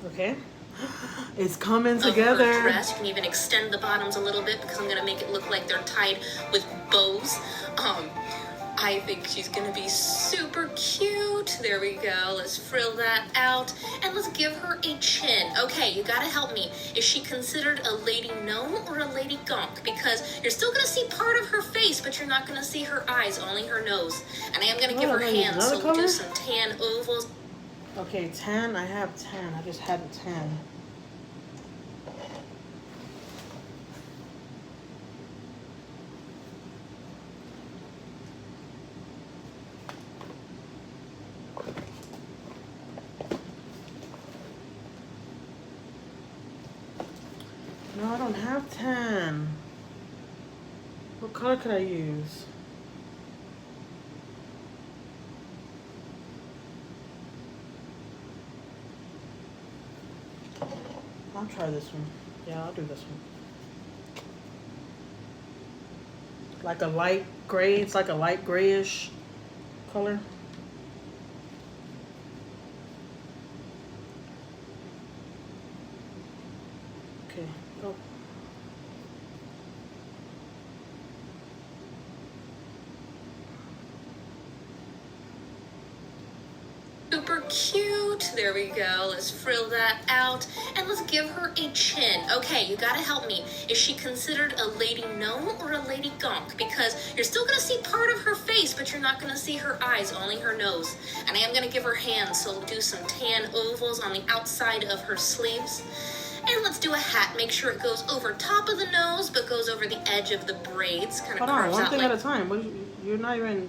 Okay, it's coming together. Her dress. You can even extend the bottoms a little bit because I'm going to make it look like they're tied with bows. I think she's going to be super cute. There we go. Let's frill that out. And let's give her a chin. Okay, you got to help me. Is she considered a lady gnome or a lady gonk? Because you're still going to see part of her face, but you're not going to see her eyes, only her nose. And I am going to give her hands, so we'll do some tan ovals. Okay, tan. I have tan. I just had a tan. No, I don't have tan. What color could I use? I'll try this one. Yeah, I'll do this one. Like a light gray. It's like a light grayish color. Okay. Oh. Super cute. cute. There we go. Let's frill that out. And let's give her a chin. Okay, you gotta help me. Is she considered a lady gnome or a lady gonk? Because you're still gonna see part of her face, but you're not gonna see her eyes, only her nose. And I am gonna give her hands, so we'll do some tan ovals on the outside of her sleeves. And let's do a hat. Make sure it goes over top of the nose, but goes over the edge of the braids. Kind of Hold on, curves one out thing like... at a time. You're not even...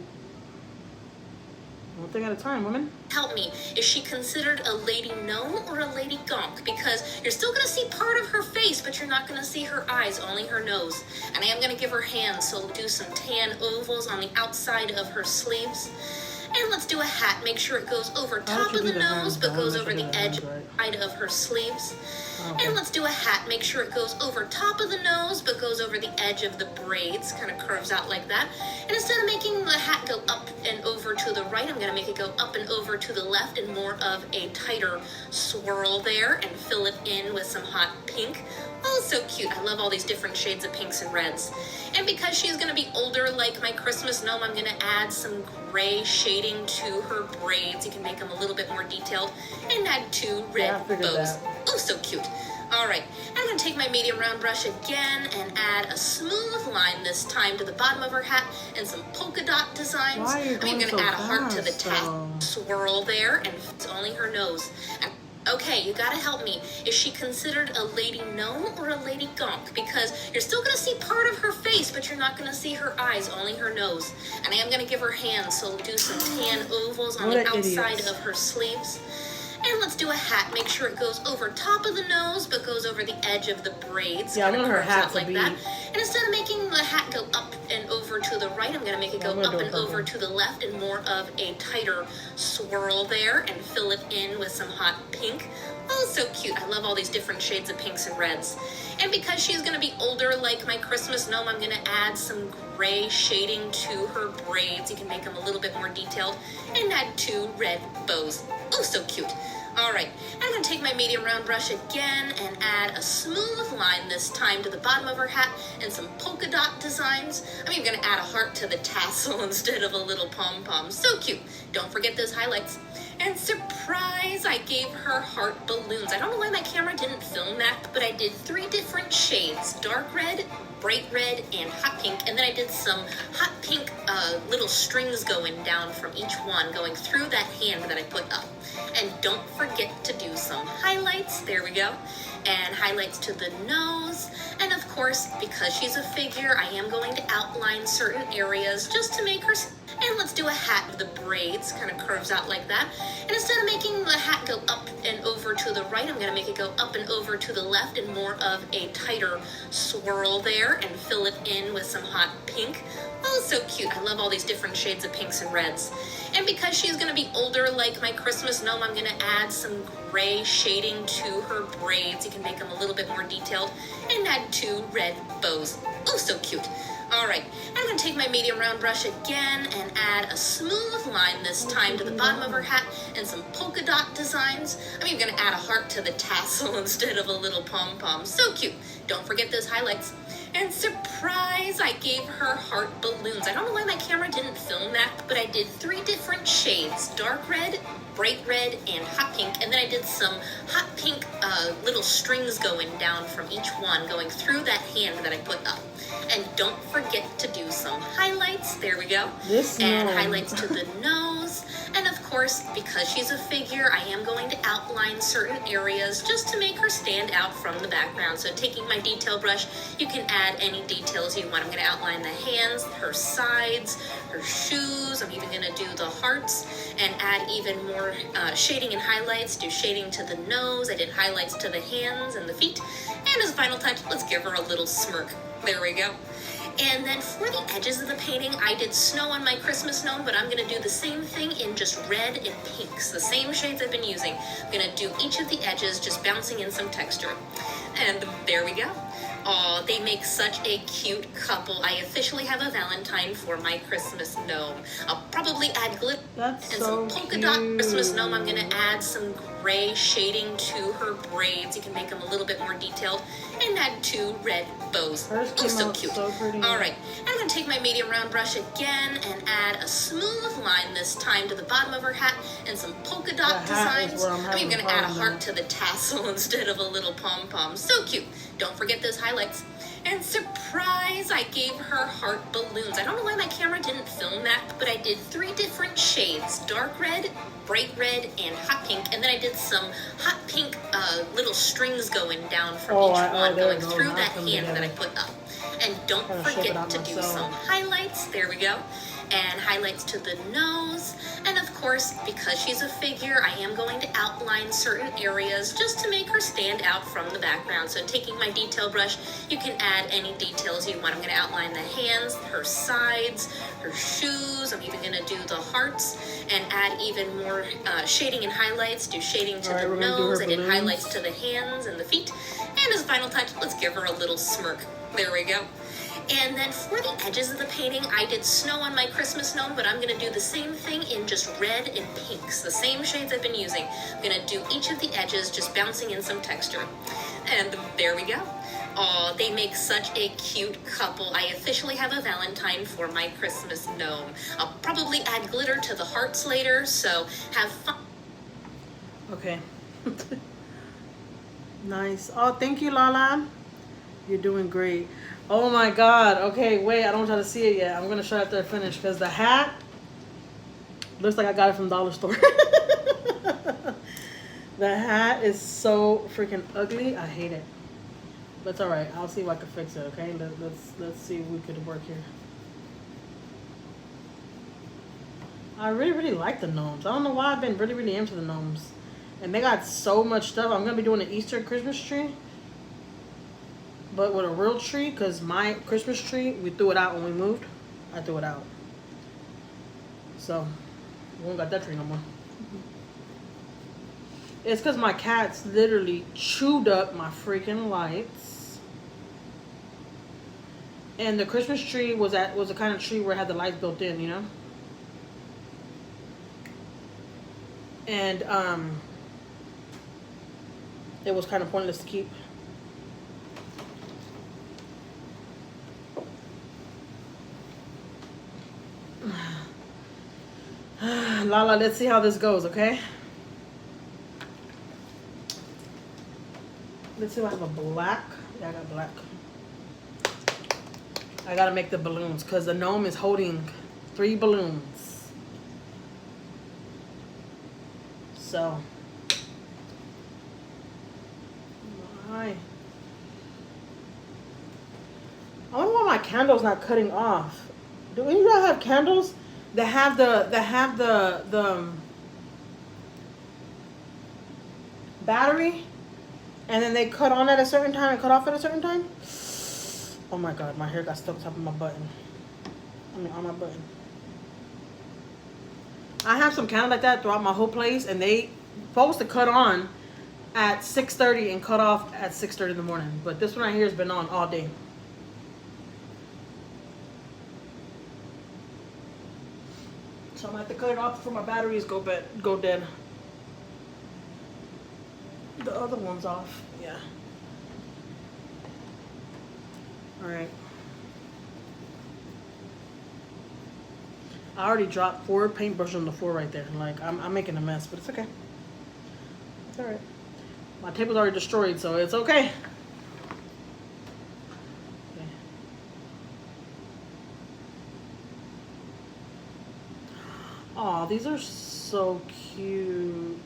One thing at a time, woman. Help me. Is she considered a lady gnome or a lady gonk? Because you're still going to see part of her face, but you're not going to see her eyes, only her nose. And I am going to give her hands, so we'll do some tan ovals on the outside of her sleeves. And let's do a hat. Make sure it goes over top of the nose, but goes over the edge of her sleeves. Okay. And let's do a hat. Make sure it goes over top of the nose, but goes over the edge of the braids. Kind of curves out like that. And instead of making the hat go up and over to the right, I'm going to make it go up and over to the left and more of a tighter swirl there and fill it in with some hot pink. Oh, so cute. I love all these different shades of pinks and reds. And because she's going to be older like my Christmas gnome, I'm going to add some gray shading to her braids. You can make them a little bit more detailed. And add 2 red bows. Oh, so cute. All right, I'm going to take my medium round brush again and add a smooth line this time to the bottom of her hat and some polka dot designs. Why are you going going to so add a heart to the fast, tassel swirl there, and it's only her nose. And okay, you gotta help me. Is she considered a lady gnome or a lady gonk? Because you're still gonna see part of her face, but you're not gonna see her eyes, only her nose. And I am gonna give her hands, so we'll do some tan ovals on the outside of her sleeves. And let's do a hat. Make sure it goes over top of the nose, but goes over the edge of the braids. Yeah, I want her hat to like be... that. And instead of making the hat go up and over to the right, I'm going to make it go up and over to the left and more of a tighter swirl there and fill it in with some hot pink. Oh, so cute. I love all these different shades of pinks and reds. And because she's going to be older like my Christmas gnome, I'm going to add some gray shading to her braids. You can make them a little bit more detailed. And add 2 red bows. Oh, so cute. All right, I'm going to take my medium round brush again and add a smooth line this time to the bottom of her hat and some polka dot designs. I'm even going to add a heart to the tassel instead of a little pom-pom. So cute. Don't forget those highlights. And surprise, I gave her heart balloons. I don't know why my camera didn't film that, but I did 3 different shades: dark red, bright red, and hot pink. And then I did some hot pink little strings going down from each one, going through that hand that I put up. And don't forget to do some highlights. There we go. And highlights to the nose. And of course, because she's a figure, I am going to outline certain areas just to make her... And let's do a hat with the braids. Kind of curves out like that. And instead of making the hat go up and over to the right, I'm going to make it go up and over to the left and more of a tighter swirl there and fill it in with some hot pink. Oh, so cute. I love all these different shades of pinks and reds. And because she's going to be older like my Christmas gnome, I'm going to add some gray shading to her braids. You can make them a little bit more detailed. And add 2 red bows. Oh, so cute. All right, I'm going to take my medium round brush again and add a smooth line this time to the bottom of her hat and some polka dot designs. I'm even going to add a heart to the tassel instead of a little pom-pom. So cute. Don't forget those highlights. And surprise, I gave her heart balloons. I don't know why my camera didn't film that, but I did 3 different shades: dark red, bright red, and hot pink. And then I did some hot pink little strings going down from each one, going through that hand that I put up. And don't forget to do some highlights. There we go. And highlights to the nose. And of course, because she's a figure, I am going to outline certain areas just to make her stand out from the background. So taking my detail brush, you can add any details you want. I'm going to outline the hands, her sides, her shoes. I'm even going to do the hearts and add even more shading and highlights. Do shading to the nose. I did highlights to the hands and the feet. And as a final touch, let's give her a little smirk. There we go. And then for the edges of the painting, I did snow on my Christmas gnome, but I'm going to do the same thing in just red and pinks, the same shades I've been using. I'm going to do each of the edges, just bouncing in some texture. And there we go. Oh, they make such a cute couple. I officially have a Valentine for my Christmas gnome. I'll probably add glitter and some polka dot Christmas gnome. I'm going to add some gray shading to her braids. You can make them a little bit more detailed and add 2 red bows. Hers Oh, came so out cute. so pretty. All right, I'm gonna take my medium round brush again and add a smooth line this time to the bottom of her hat and some polka dot The hat is designs. where I'm I'm even having gonna add a problem heart at. to the tassel instead of a little pom-pom. So cute. Don't forget those highlights. And surprise, I gave her heart balloons. I don't know why my camera didn't film that, but I did 3 different shades: dark red, bright red, and hot pink. And then I did some hot pink little strings going down from each one, there going it goes. through Now that it's coming hand that I together. put up. And don't Kinda shape it forget out to do myself. some highlights. There we go. And highlights to the nose. And of course, because she's a figure, I am going to outline certain areas just to make her stand out from the background. So taking my detail brush, you can add any details you want. I'm going to outline the hands, her sides, her shoes. I'm even going to do the hearts and add even more shading and highlights. Do shading to Alright, the we're gonna do her nose. I did balloons. highlights to the hands and the feet. And as a final touch, let's give her a little smirk. There we go. And then for the edges of the painting, I did snow on my Christmas gnome, but I'm going to do the same thing in just red and pinks, the same shades I've been using. I'm going to do each of the edges, just bouncing in some texture. And there we go. Oh, they make such a cute couple. I officially have a Valentine for my Christmas gnome. I'll probably add glitter to the hearts later, so have fun. Okay. Nice. Oh, thank you, Lala. You're doing great. Oh my God. Okay, wait. I don't want y'all to see it yet. I'm gonna show it after I finish because the hat looks like I got it from Dollar Store. The hat is so freaking ugly. I hate it. But it's all right. I'll see if I can fix it. Okay. Let's see if we could work here. I really like the gnomes. I don't know why I've been really into the gnomes. And they got so much stuff. I'm going to be doing an Easter Christmas tree. But with a real tree. Because my Christmas tree, we threw it out when we moved. I threw it out. So, we don't got that tree no more. It's because my cats literally chewed up my freaking lights. And the Christmas tree was the kind of tree where it had the lights built in, you know? And, it was kind of pointless to keep. Lala, let's see how this goes, okay? Let's see if I have a black. Yeah, I got black. I gotta make the balloons because the gnome is holding 3 balloons. So. Hi. I wonder why my candle's not cutting off. Do any of y'all have candles that have the battery and then they cut on at a certain time and cut off at a certain time? Oh my God, my hair got stuck top of my button. I mean, on my button. I have some candles like that throughout my whole place, and they supposed to cut on at 6:30 and cut off at 6:30 in the morning. But this one right here has been on all day. So I'm gonna have to cut it off before my batteries go dead. The other one's off. Yeah. All right. I already dropped 4 paintbrushes on the floor right there. Like I'm making a mess, but it's okay. It's all right. My table's already destroyed, so it's okay. Okay. Aw, these are so cute.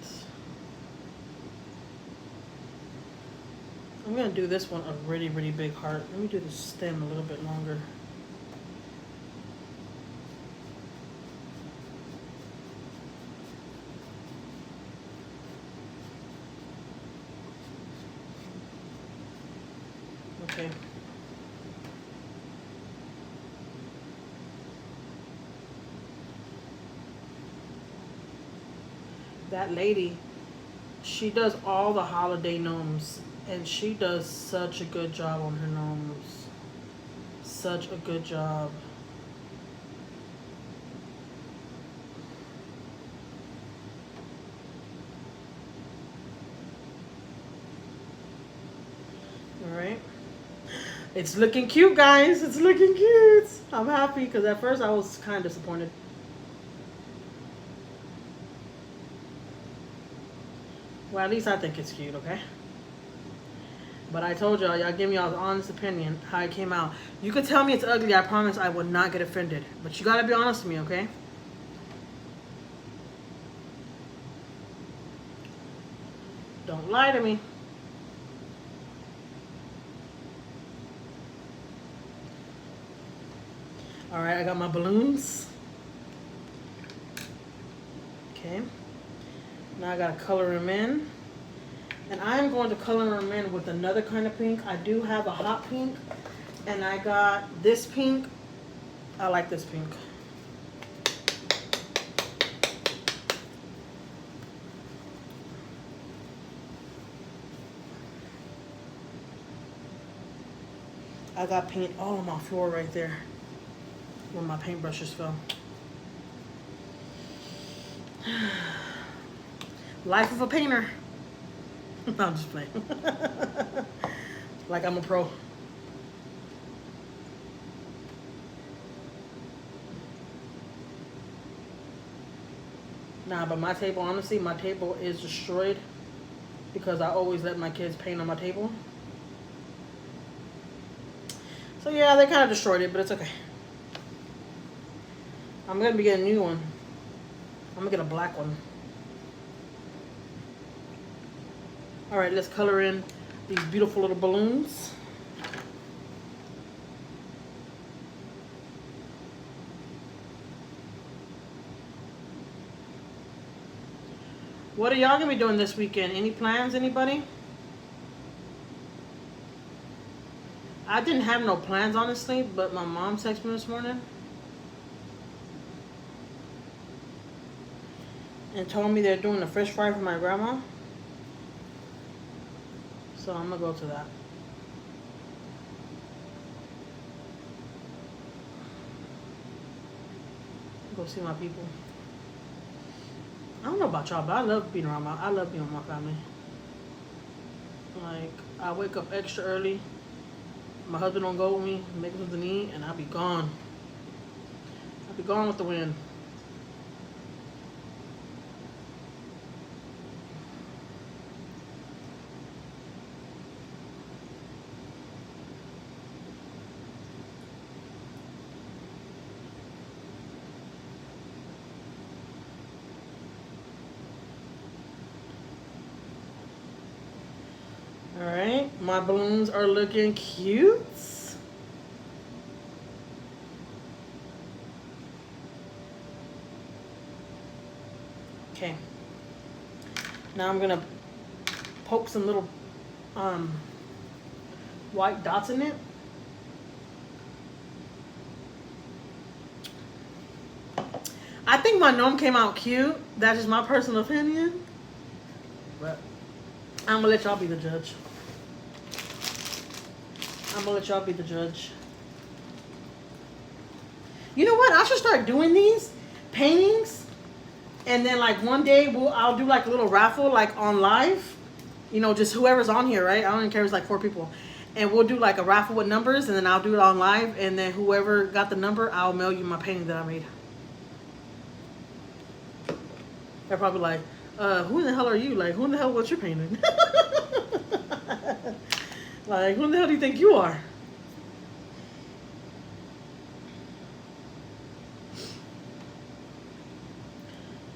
I'm gonna do this one a really big heart. Let me do the stem a little bit longer. Okay. That lady, she does all the holiday gnomes, and she does such a good job on her gnomes. Such a good job. It's looking cute, guys. It's looking cute. I'm happy because at first I was kind of disappointed. Well, at least I think it's cute, okay? But I told y'all give me y'all's honest opinion how it came out. You could tell me it's ugly. I promise I would not get offended. But you gotta be honest with me, okay? Don't lie to me. All right, I got my balloons. Okay. Now I gotta color them in. And I'm going to color them in with another kind of pink. I do have a hot pink. And I got this pink. I like this pink. I got paint all on my floor right there where my paintbrushes fell. Life of a painter. No, I'm just playing. Like I'm a pro. Nah, but my table, honestly, my table is destroyed because I always let my kids paint on my table. So yeah, they kind of destroyed it, but it's okay. I'm gonna be getting a new one. I'm gonna get a black one. All right, let's color in these beautiful little balloons. What are y'all gonna be doing this weekend? Any plans, anybody? I didn't have no plans, honestly, but my mom texted me this morning and told me they're doing a fish fry for my grandma. So I'm gonna go to that. Go see my people. I don't know about y'all, but I love being around I love being with my family. Like, I wake up extra early. My husband don't go with me, make something to eat, and I'll be gone. I'll be gone with the wind. Alright, my balloons are looking cute. Okay. Now I'm gonna poke some little white dots in it. I think my gnome came out cute. That's just my personal opinion. But I'm gonna let y'all be the judge. I'm gonna let y'all be the judge. You know what? I should start doing these paintings, and then like one day I'll do like a little raffle like on live. You know, just whoever's on here, right? I don't even care if it's like 4 people, and we'll do like a raffle with numbers, and then I'll do it on live, and then whoever got the number, I'll mail you my painting that I made. They're probably like, who the hell are you? Like, who in the hell was your painting? Like, who in the hell do you think you are?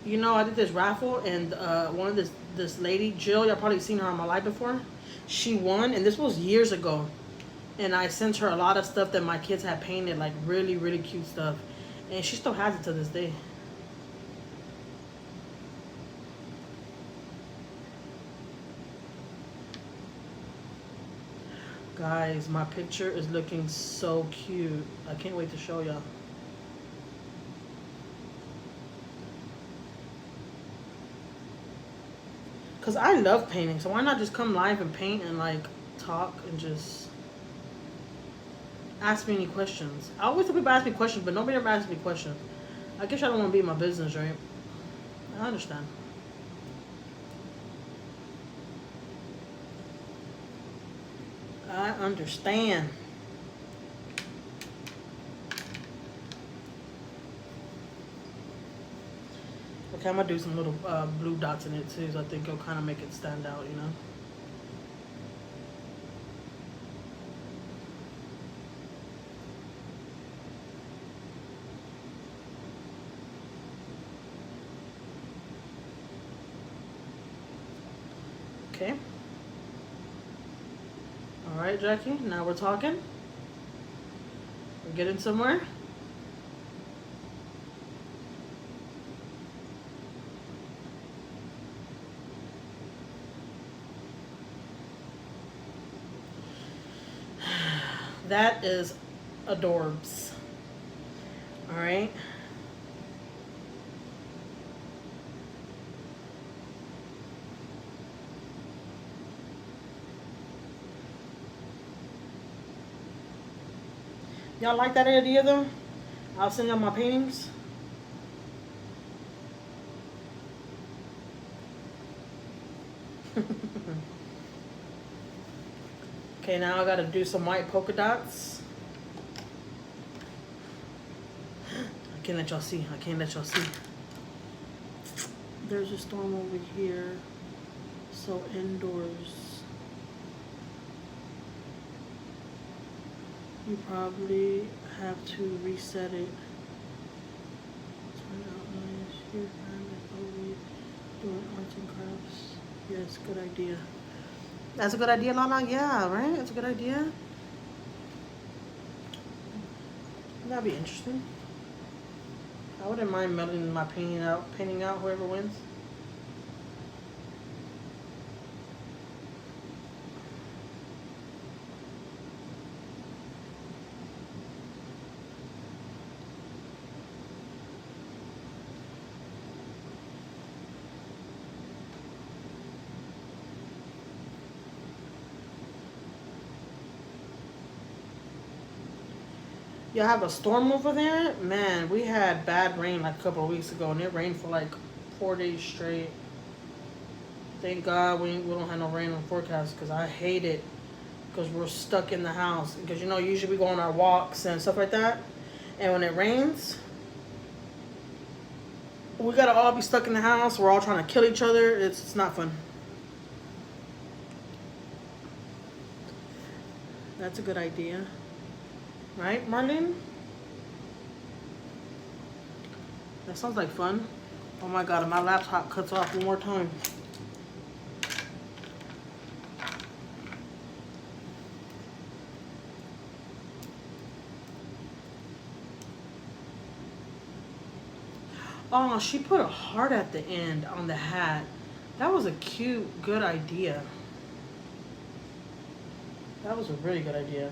You know, I did this raffle, and one of this lady, Jill, y'all probably seen her on my live before. She won, and this was years ago. And I sent her a lot of stuff that my kids had painted, like really, really cute stuff. And she still has it to this day. Guys, my picture is looking so cute. I can't wait to show y'all. Because I love painting, so why not just come live and paint and like talk and just ask me any questions. I always tell people ask me questions, but nobody ever asks me questions. I guess y'all don't want to be in my business, right? I understand. I understand. Okay, I'm gonna do some little blue dots in it too, so I think it'll kind of make it stand out, you know. Okay. All right, Jackie. Now we're talking. We're getting somewhere. That is adorbs. All right. Y'all like that idea though? I'll send y'all my paintings. Okay, now I gotta do some white polka dots. I can't let y'all see. I can't let y'all see. There's a storm over here. So indoors. You probably have to reset it. Turn out nice. Your friend is probably doing arts and crafts. Yes, good idea. That's a good idea, Lala. Yeah, right? That's a good idea. That'd be interesting. I wouldn't mind melting my painting out whoever wins. Y'all have a storm over there? Man, we had bad rain like a couple of weeks ago, and it rained for like 4 days straight. Thank God we don't have no rain on the forecast, because I hate it, because we're stuck in the house. Because, you know, usually we go on our walks and stuff like that, and when it rains, we gotta all be stuck in the house. We're all trying to kill each other. It's not fun. That's a good idea. Right, Marlene? That sounds like fun. Oh my God, my laptop cuts off one more time. Oh, she put a heart at the end on the hat. That was a cute, good idea. That was a really good idea.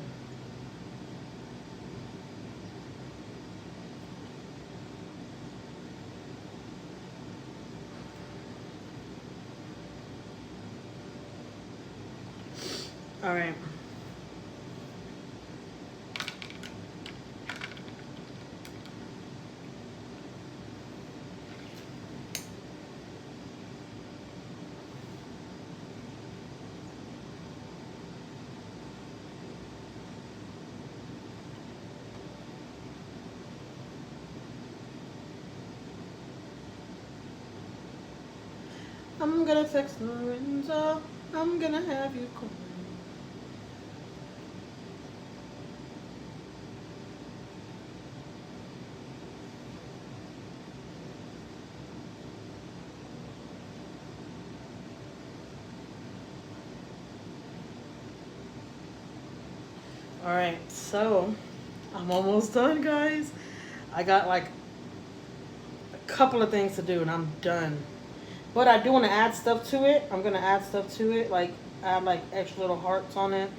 All right. I'm gonna fix Lorenzo. I'm gonna have you call. All right, so I'm almost done, guys. I got like a couple of things to do and I'm done. But I do want to add stuff to it. I'm gonna add stuff to it, like add like extra little hearts on it.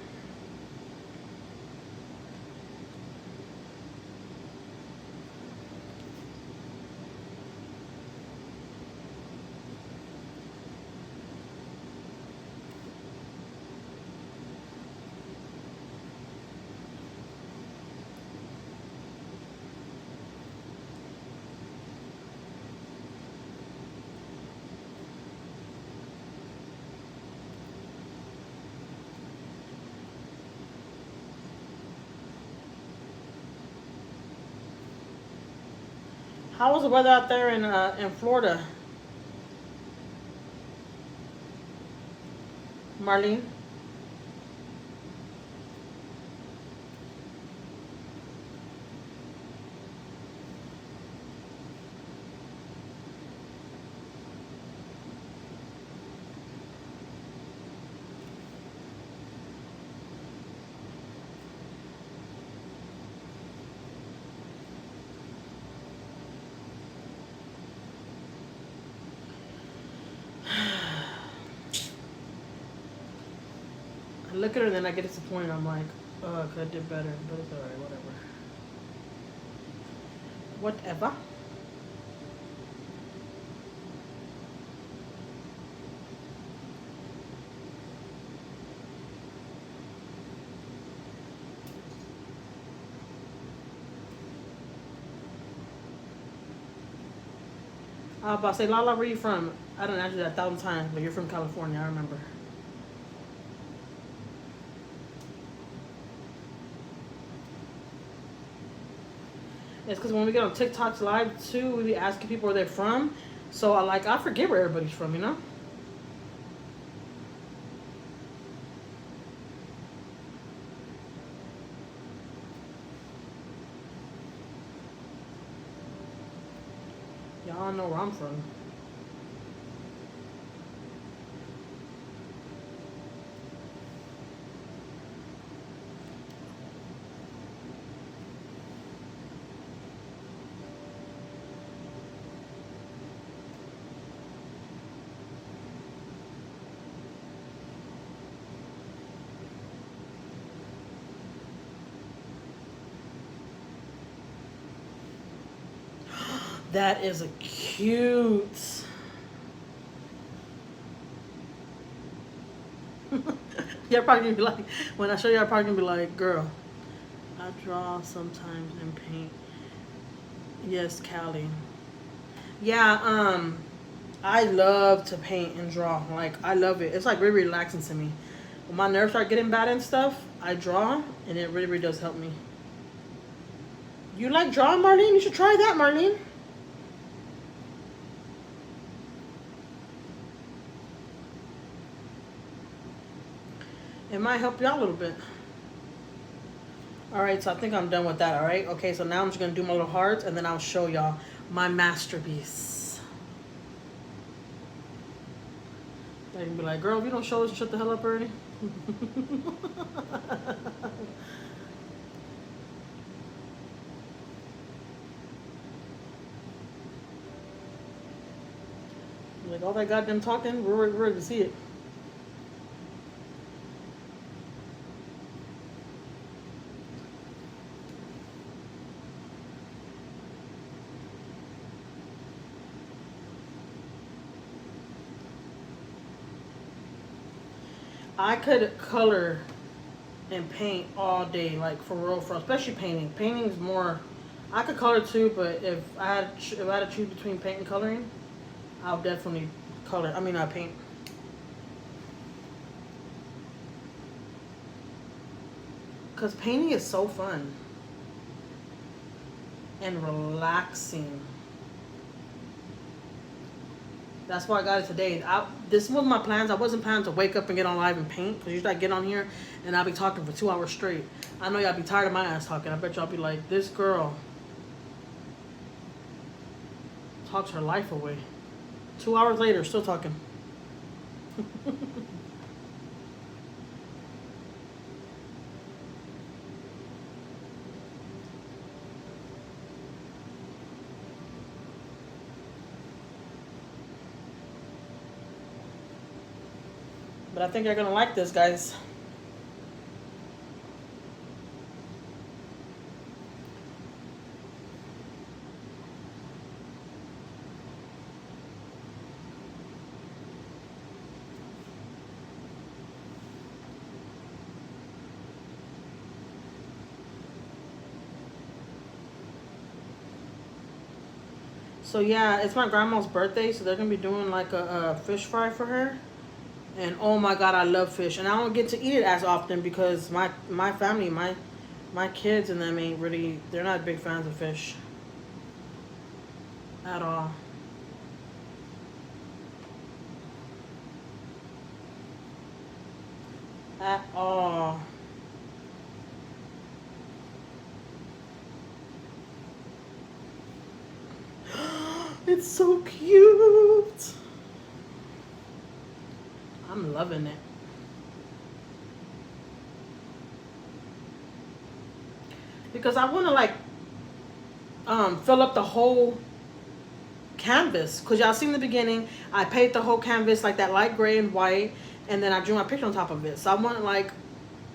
How was the weather out there in Florida? Marlene. I look at her and then I get disappointed. I'm like, oh, I could have did better, but it's alright, whatever. Whatever. I was about to say, Lala, where you from? I don't ask you that 1,000 times, but you're from California, I remember. It's because when we get on TikToks live too, we be asking people where they're from. So I forget where everybody's from, you know? Y'all know where I'm from. That is a cute. You're probably gonna be like, when I show you, I'm probably gonna be like, girl, I draw sometimes in paint. Yes, Callie. Yeah, I love to paint and draw. Like, I love it. It's like really relaxing to me. When my nerves start getting bad and stuff, I draw, and it really, really does help me. You like drawing, Marlene? You should try that, Marlene. It might help you out a little bit. Alright, so I think I'm done with that, alright? Okay, so now I'm just going to do my little hearts, and then I'll show y'all my masterpiece. They can be like, girl, if you don't show us, shut the hell up already. Like, all that goddamn talking, we're ready to see it. I could color and paint all day, like for real, especially painting. Painting is more. I could color too, but if I had to choose between paint and coloring, I'll definitely color. I mean, I paint. Cause painting is so fun and relaxing. That's why I got it today. This was my plans. I wasn't planning to wake up and get on live and paint. Because usually I get on here and I'll be talking for 2 hours straight. I know y'all be tired of my ass talking. I bet y'all be like, this girl talks her life away. 2 hours later, still talking. But I think you're going to like this, guys. So yeah, it's my grandma's birthday, so they're going to be doing like a fish fry for her. And oh my god, I love fish. And I don't get to eat it as often because my family, my kids and them ain't really, they're not big fans of fish. At all. At all. It's so cute. I'm loving it. Because I want to like fill up the whole canvas. Because y'all seen in the beginning, I painted the whole canvas like that light gray and white, and then I drew my picture on top of it. So I want like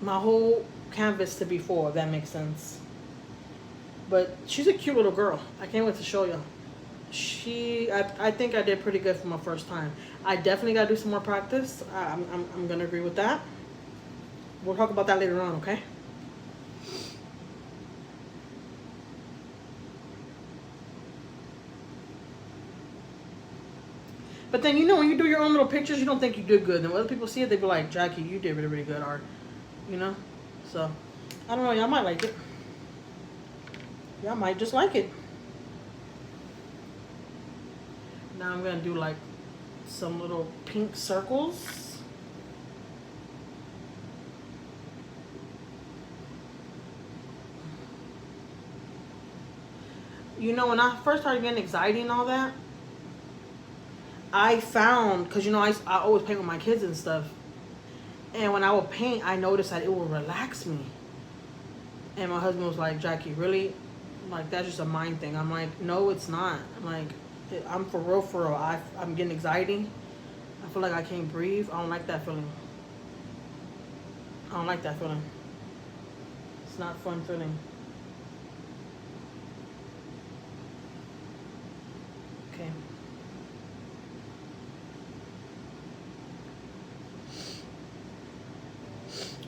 my whole canvas to be full, if that makes sense. But she's a cute little girl. I can't wait to show you. I think I did pretty good for my first time. I definitely got to do some more practice. I'm going to agree with that. We'll talk about that later on, okay? But then, you know, when you do your own little pictures, you don't think you did good. And when other people see it, they be like, Jackie, you did really, really good art. You know? So, I don't know. Y'all might like it. Y'all might just like it. Now I'm going to do like some little pink circles. You know, when I first started getting anxiety and all that, I found, because you know, I always paint with my kids and stuff. And when I would paint, I noticed that it would relax me. And my husband was like, Jackie, really? Like, that's just a mind thing. I'm like, no, it's not. I'm like, I'm for real, for real. I'm getting anxiety. I feel like I can't breathe. I don't like that feeling. I don't like that feeling. It's not fun feeling. Okay.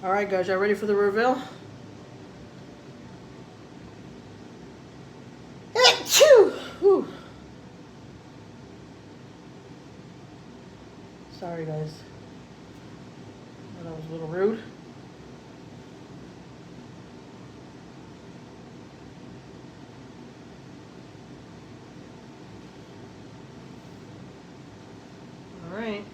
All right, guys, y'all ready for the reveal? Whew. Sorry, guys. That was a little rude. All right.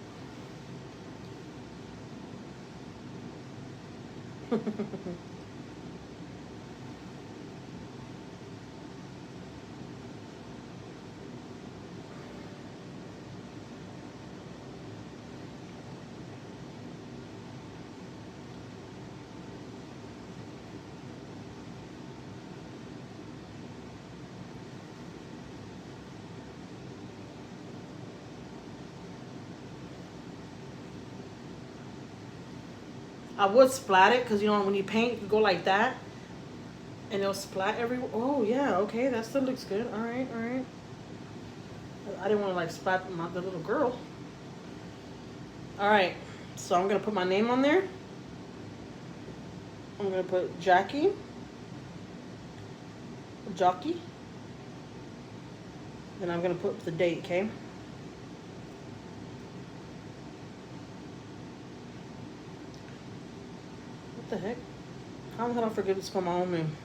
I would splat it because, you know, when you paint, you can go like that. And it'll splat everywhere. Oh, yeah. Okay, that still looks good. All right, all right. I didn't want to, like, splat the little girl. All right. So I'm going to put my name on there. I'm going to put Jackie. Jockey. Then I'm going to put the date, okay? What the heck? How did I forget to spell my own name?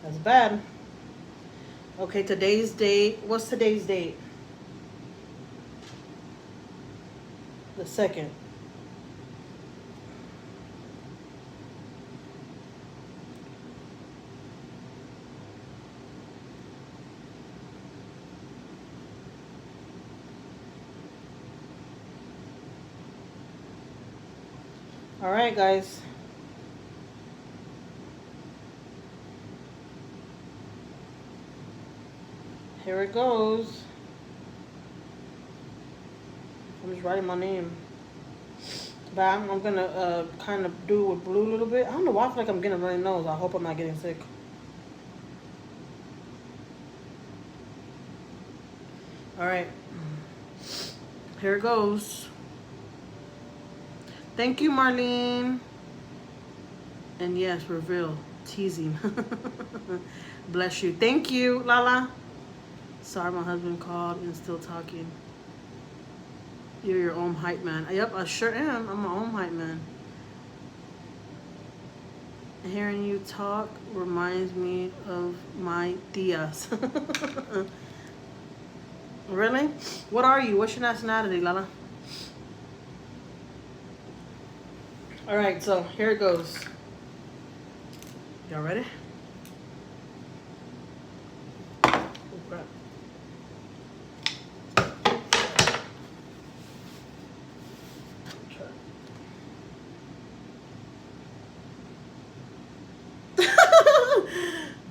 That's bad. Okay, today's date. What's today's date? The 2nd. All right, guys. Here it goes. I'm just writing my name. But I'm gonna kind of do with blue a little bit. I don't know why I feel like I'm getting a runny nose. I hope I'm not getting sick. All right. Here it goes. Thank you, Marlene. And yes, reveal. Teasing. Bless you. Thank you, Lala. Sorry, my husband called and still talking. You're your own hype man. Yep, I sure am. I'm my own hype man. Hearing you talk reminds me of my tias. Really? What are you? What's your nationality, Lala? All right, so here it goes. Y'all ready? Oh, crap.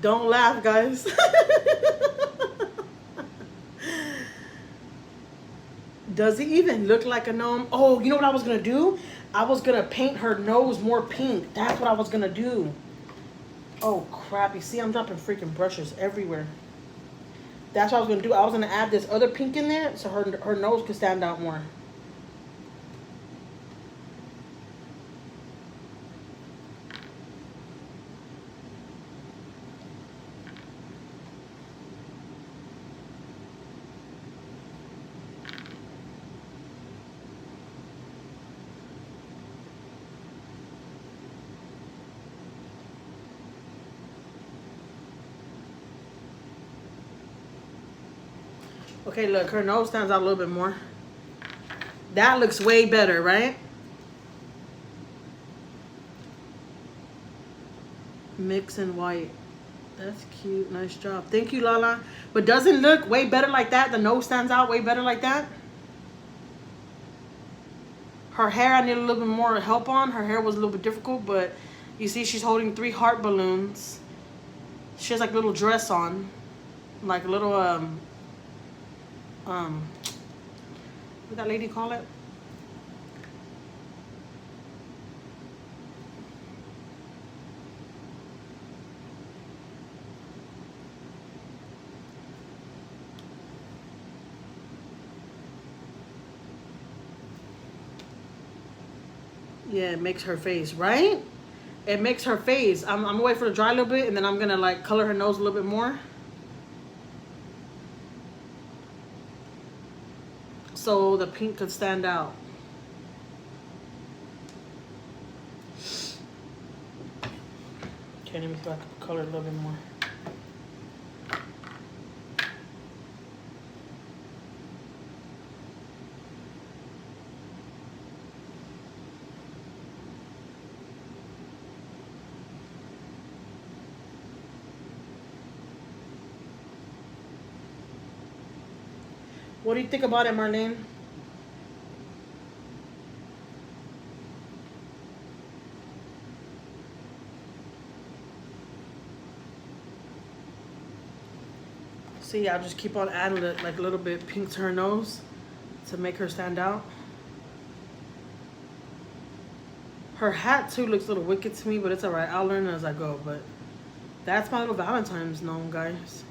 Don't laugh, guys. Does he even look like a gnome? Oh, you know what I was gonna do? I was gonna paint her nose more pink. That's what I was gonna do. Oh crap, you see I'm dropping freaking brushes everywhere. That's what I was gonna do. I was gonna add this other pink in there so her nose could stand out more. Okay, look, her nose stands out a little bit more. That looks way better, right? Mix and white. That's cute. Nice job. Thank you, Lala. But doesn't it look way better like that? The nose stands out way better like that? Her hair, I need a little bit more help on. Her hair was a little bit difficult, but you see she's holding 3 heart balloons. She has like a little dress on. Like a little, what that lady call it? Yeah, it makes her face, right? It makes her face. I'm gonna wait for it to dry a little bit, and then I'm gonna like color her nose a little bit more. So the pink could stand out. Okay, let me see if I can color a little bit more. What do you think about it, Marlene? See, I'll just keep on adding it like a little bit pink to her nose to make her stand out. Her hat too looks a little wicked to me, but it's alright. I'll learn as I go. But that's my little Valentine's gnome, guys.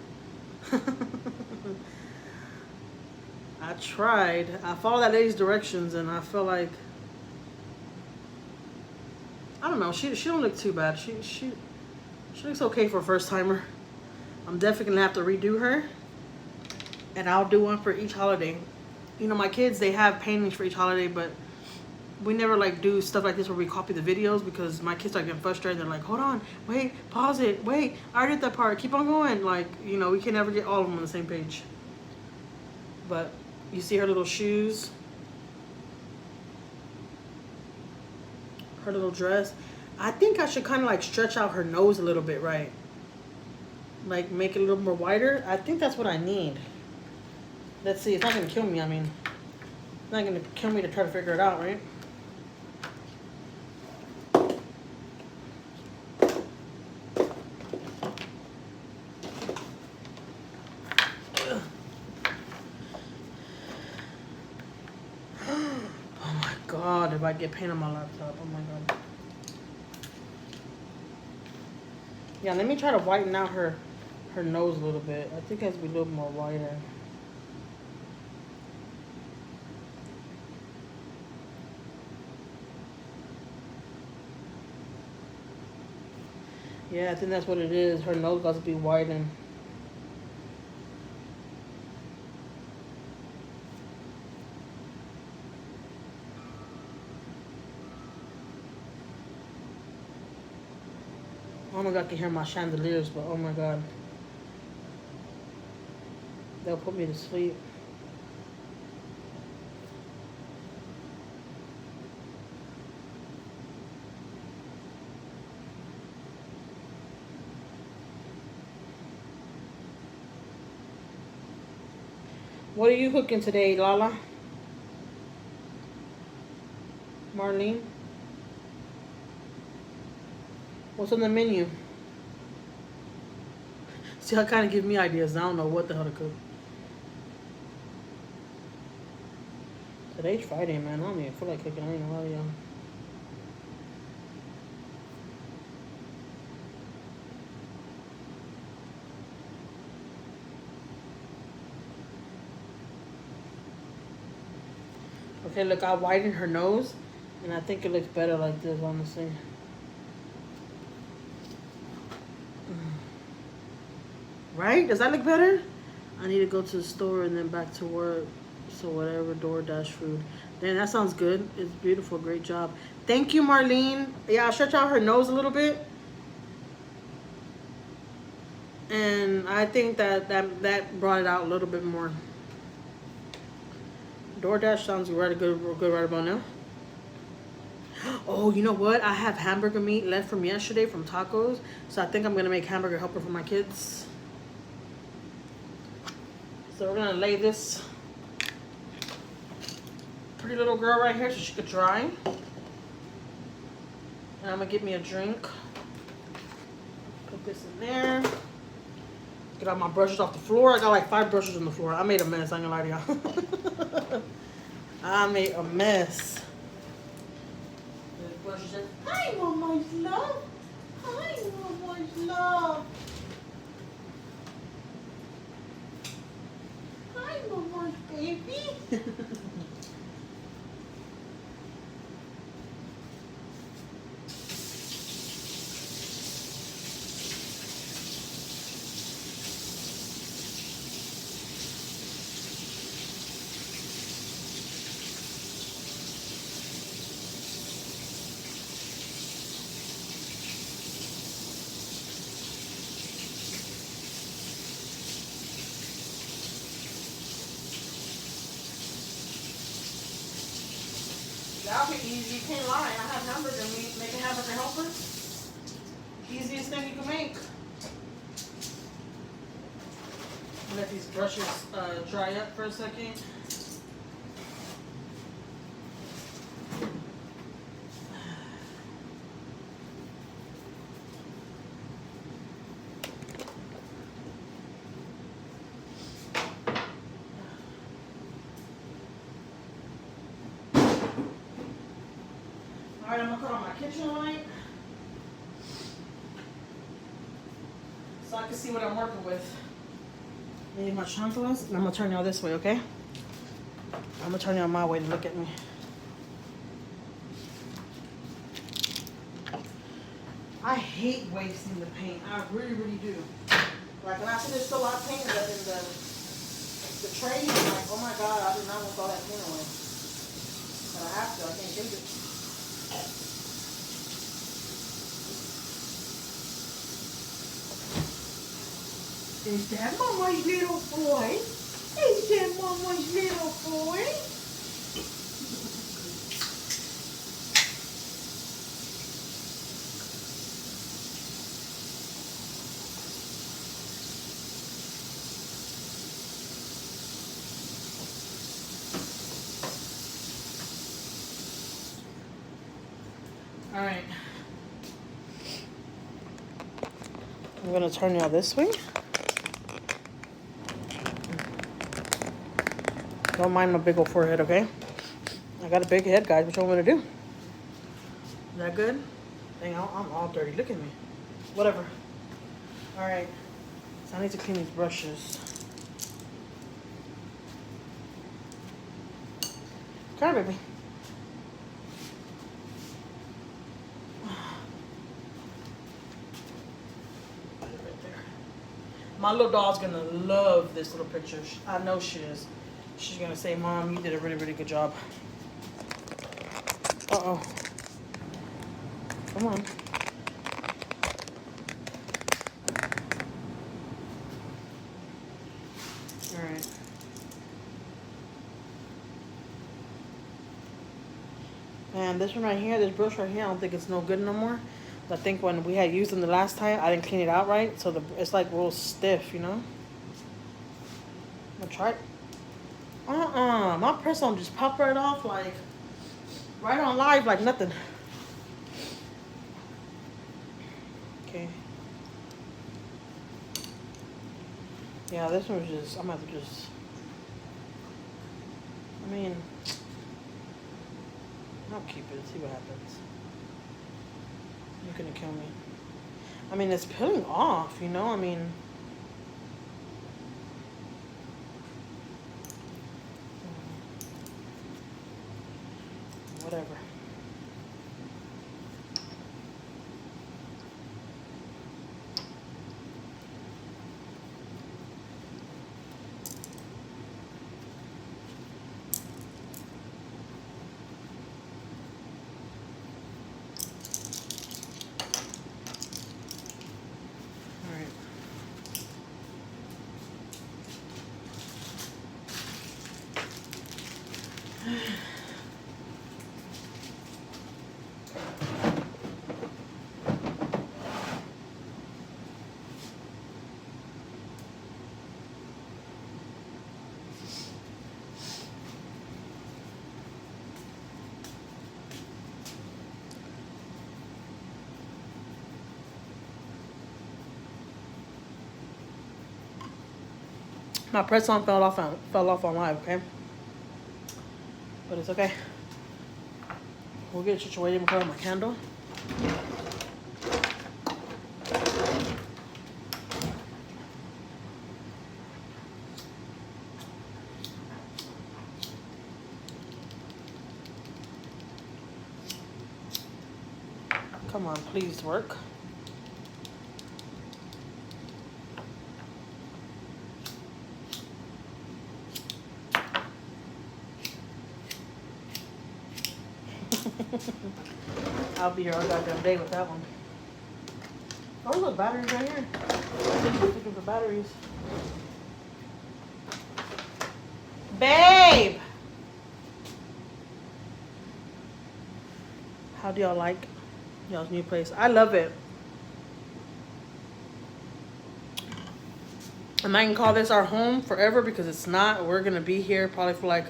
I tried. I followed that lady's directions, and I feel like I don't know. She don't look too bad. She looks okay for a first timer. I'm definitely gonna have to redo her, and I'll do one for each holiday. You know, my kids, they have paintings for each holiday, but we never like do stuff like this where we copy the videos because my kids are getting frustrated. They're like, hold on, wait, pause it, wait, I did that part, keep on going. Like, you know, we can never get all of them on the same page. But you see her little shoes, her little dress. I think I should kind of like stretch out her nose a little bit, right? Like make it a little more wider. I think that's what I need. Let's see. It's not gonna kill me. I mean, it's not gonna kill me to try to figure it out, right? Oh my God! If I get paint on my laptop, oh my God. Yeah, let me try to whiten out her nose a little bit. I think it has to be a little more wider. Yeah, I think that's what it is. Her nose got to be widened. Oh my God, I can hear my chandeliers, but oh my God. They'll put me to sleep. What are you cooking today, Lala? Marlene? What's on the menu? See, y'all kind of give me ideas. I don't know what the hell to cook. Today's Friday, man. I don't even feel like cooking. I ain't gonna lie to y'all. Okay, look, I widened her nose, and I think it looks better like this, honestly. Right? Does that look better? I need to go to the store and then back to work. So whatever, DoorDash food. Then that sounds good. It's beautiful. Great job. Thank you, Marlene. Yeah, I'll stretch out her nose a little bit. And I think that brought it out a little bit more. DoorDash sounds good right about now. Oh, you know what? I have hamburger meat left from yesterday from tacos. So I think I'm going to make hamburger helper for my kids. So we're going to lay this pretty little girl right here so she could dry. And I'm going to get me a drink. Put this in there. Get all my brushes off the floor. I got like 5 brushes on the floor. I made a mess. I ain't gonna lie to y'all. I made a mess. Hi, Mama's love. Hi, Mama's love. Hi, Mama's baby. That'll be easy. You can't lie. I have hamburger meat. Make a hamburger helper. Easiest thing you can make. Let these brushes dry up for a second. Alright, I'm gonna cut on my kitchen light so I can see what I'm working with. Need my chanclas, and I'm gonna turn y'all this way, okay? I'm gonna turn y'all my way to look at me. I hate wasting the paint. I really, really do. Like when I see there's still a lot of paint in the tray, I'm like, oh my god, I do not want all that paint away. But I have to. I can't change it. Is that Mama's little boy? Is that Mama's little boy? All right. I'm gonna turn y'all this way. Don't mind my big old forehead, okay? I got a big head, guys. What you want me to do? Is that good? Dang, I'm all dirty. Look at me. Whatever. All right. So I need to clean these brushes. Come here, baby. My little doll's gonna love this little picture. I know she is. She's gonna say, Mom, you did a really, really good job. Uh-oh. Come on. All right. And this one right here, this brush right here, I don't think it's no good no more. I think when we had used them the last time, I didn't clean it out right, so it's like real stiff, you know? I'm gonna try it. My press-on just popped right off, like, right on live, like nothing. Okay. Yeah, this one was just, I'm gonna have to just, I mean, I'll keep it, see what happens. You're gonna kill me. I mean, it's peeling off, you know, I mean. Whatever. My press-on fell off on live, okay? But it's okay. We'll get it situated before my candle. Come on, please work. I'll be here all goddamn day with that one. Oh, look, batteries right here. I'm looking for batteries. Babe! How do y'all like y'all's new place? I love it. I'm not gonna call this our home forever because it's not. We're gonna be here probably for like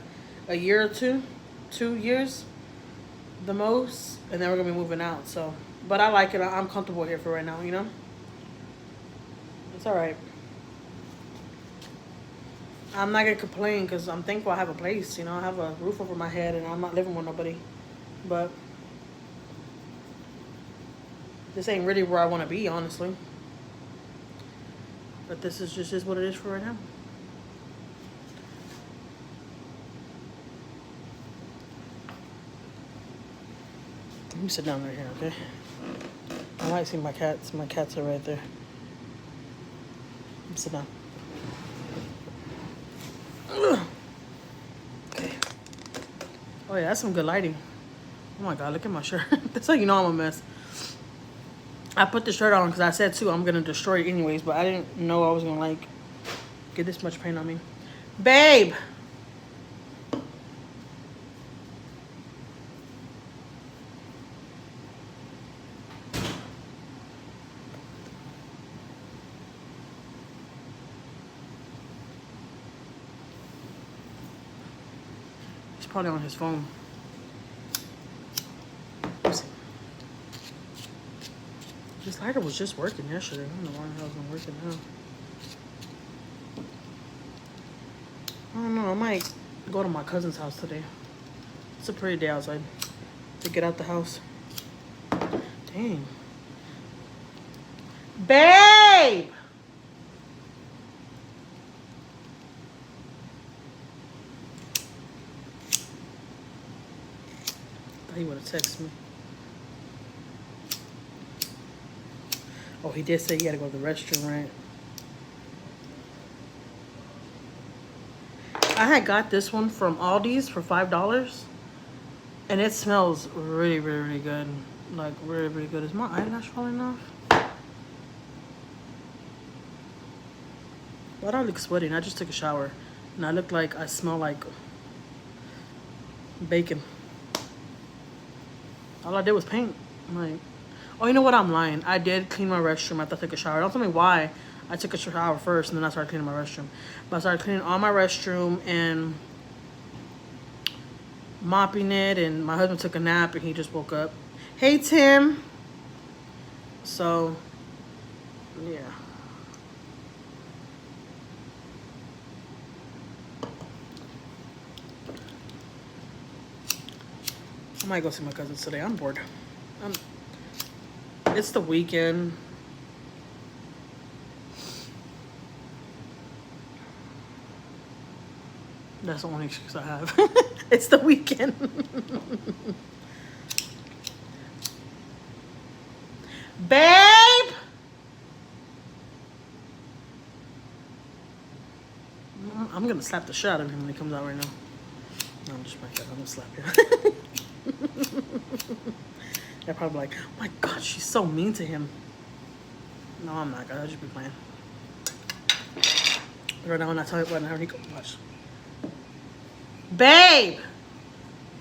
a year or two, 2 years, the most, and then we're gonna be moving out. So, but I like it. I'm comfortable here for right now. You know, it's all right. I'm not gonna complain because I'm thankful I have a place. You know, I have a roof over my head, and I'm not living with nobody. But this ain't really where I want to be, honestly. But this is just what it is for right now. Let me sit down right here, okay? I might see my cats. My cats are right there. Sit down. Okay. Oh yeah, that's some good lighting. Oh my god, look at my shirt. That's how you know I'm a mess. I put the shirt on because I said too I'm gonna destroy it anyways, but I didn't know I was gonna like get this much paint on me. Babe! He's probably on his phone. This lighter was just working yesterday. I don't know why the hell it's not working now. I don't know. I might go to my cousin's house today. It's a pretty day outside to get out the house. Dang. Babe! Thought he would have texted me. Oh, he did say he had to go to the restroom, right? I had got this one from Aldi's for $5. And it smells really, really, really good. Like, really, really good. Is my eyelash falling off? Why do I look sweaty? And I just took a shower. And I look like I smell like bacon. All I did was paint. Like, oh, you know what? I'm lying. I did clean my restroom after I took a shower. Don't tell me why I took a shower first and then I started cleaning my restroom. But I started cleaning all my restroom and mopping it, and my husband took a nap, and he just woke up. Hey, Tim. So, yeah. I might go see my cousins today. I'm bored. It's the weekend. That's the only excuse I have. It's the weekend. Babe! I'm gonna slap the shit out of him when he comes out right now. No, I'm just playing. I'm gonna slap him. They're probably like, oh my god, she's so mean to him. No, I'm not gonna just be playing. Right now when I tell you what, Rico, watch. Babe!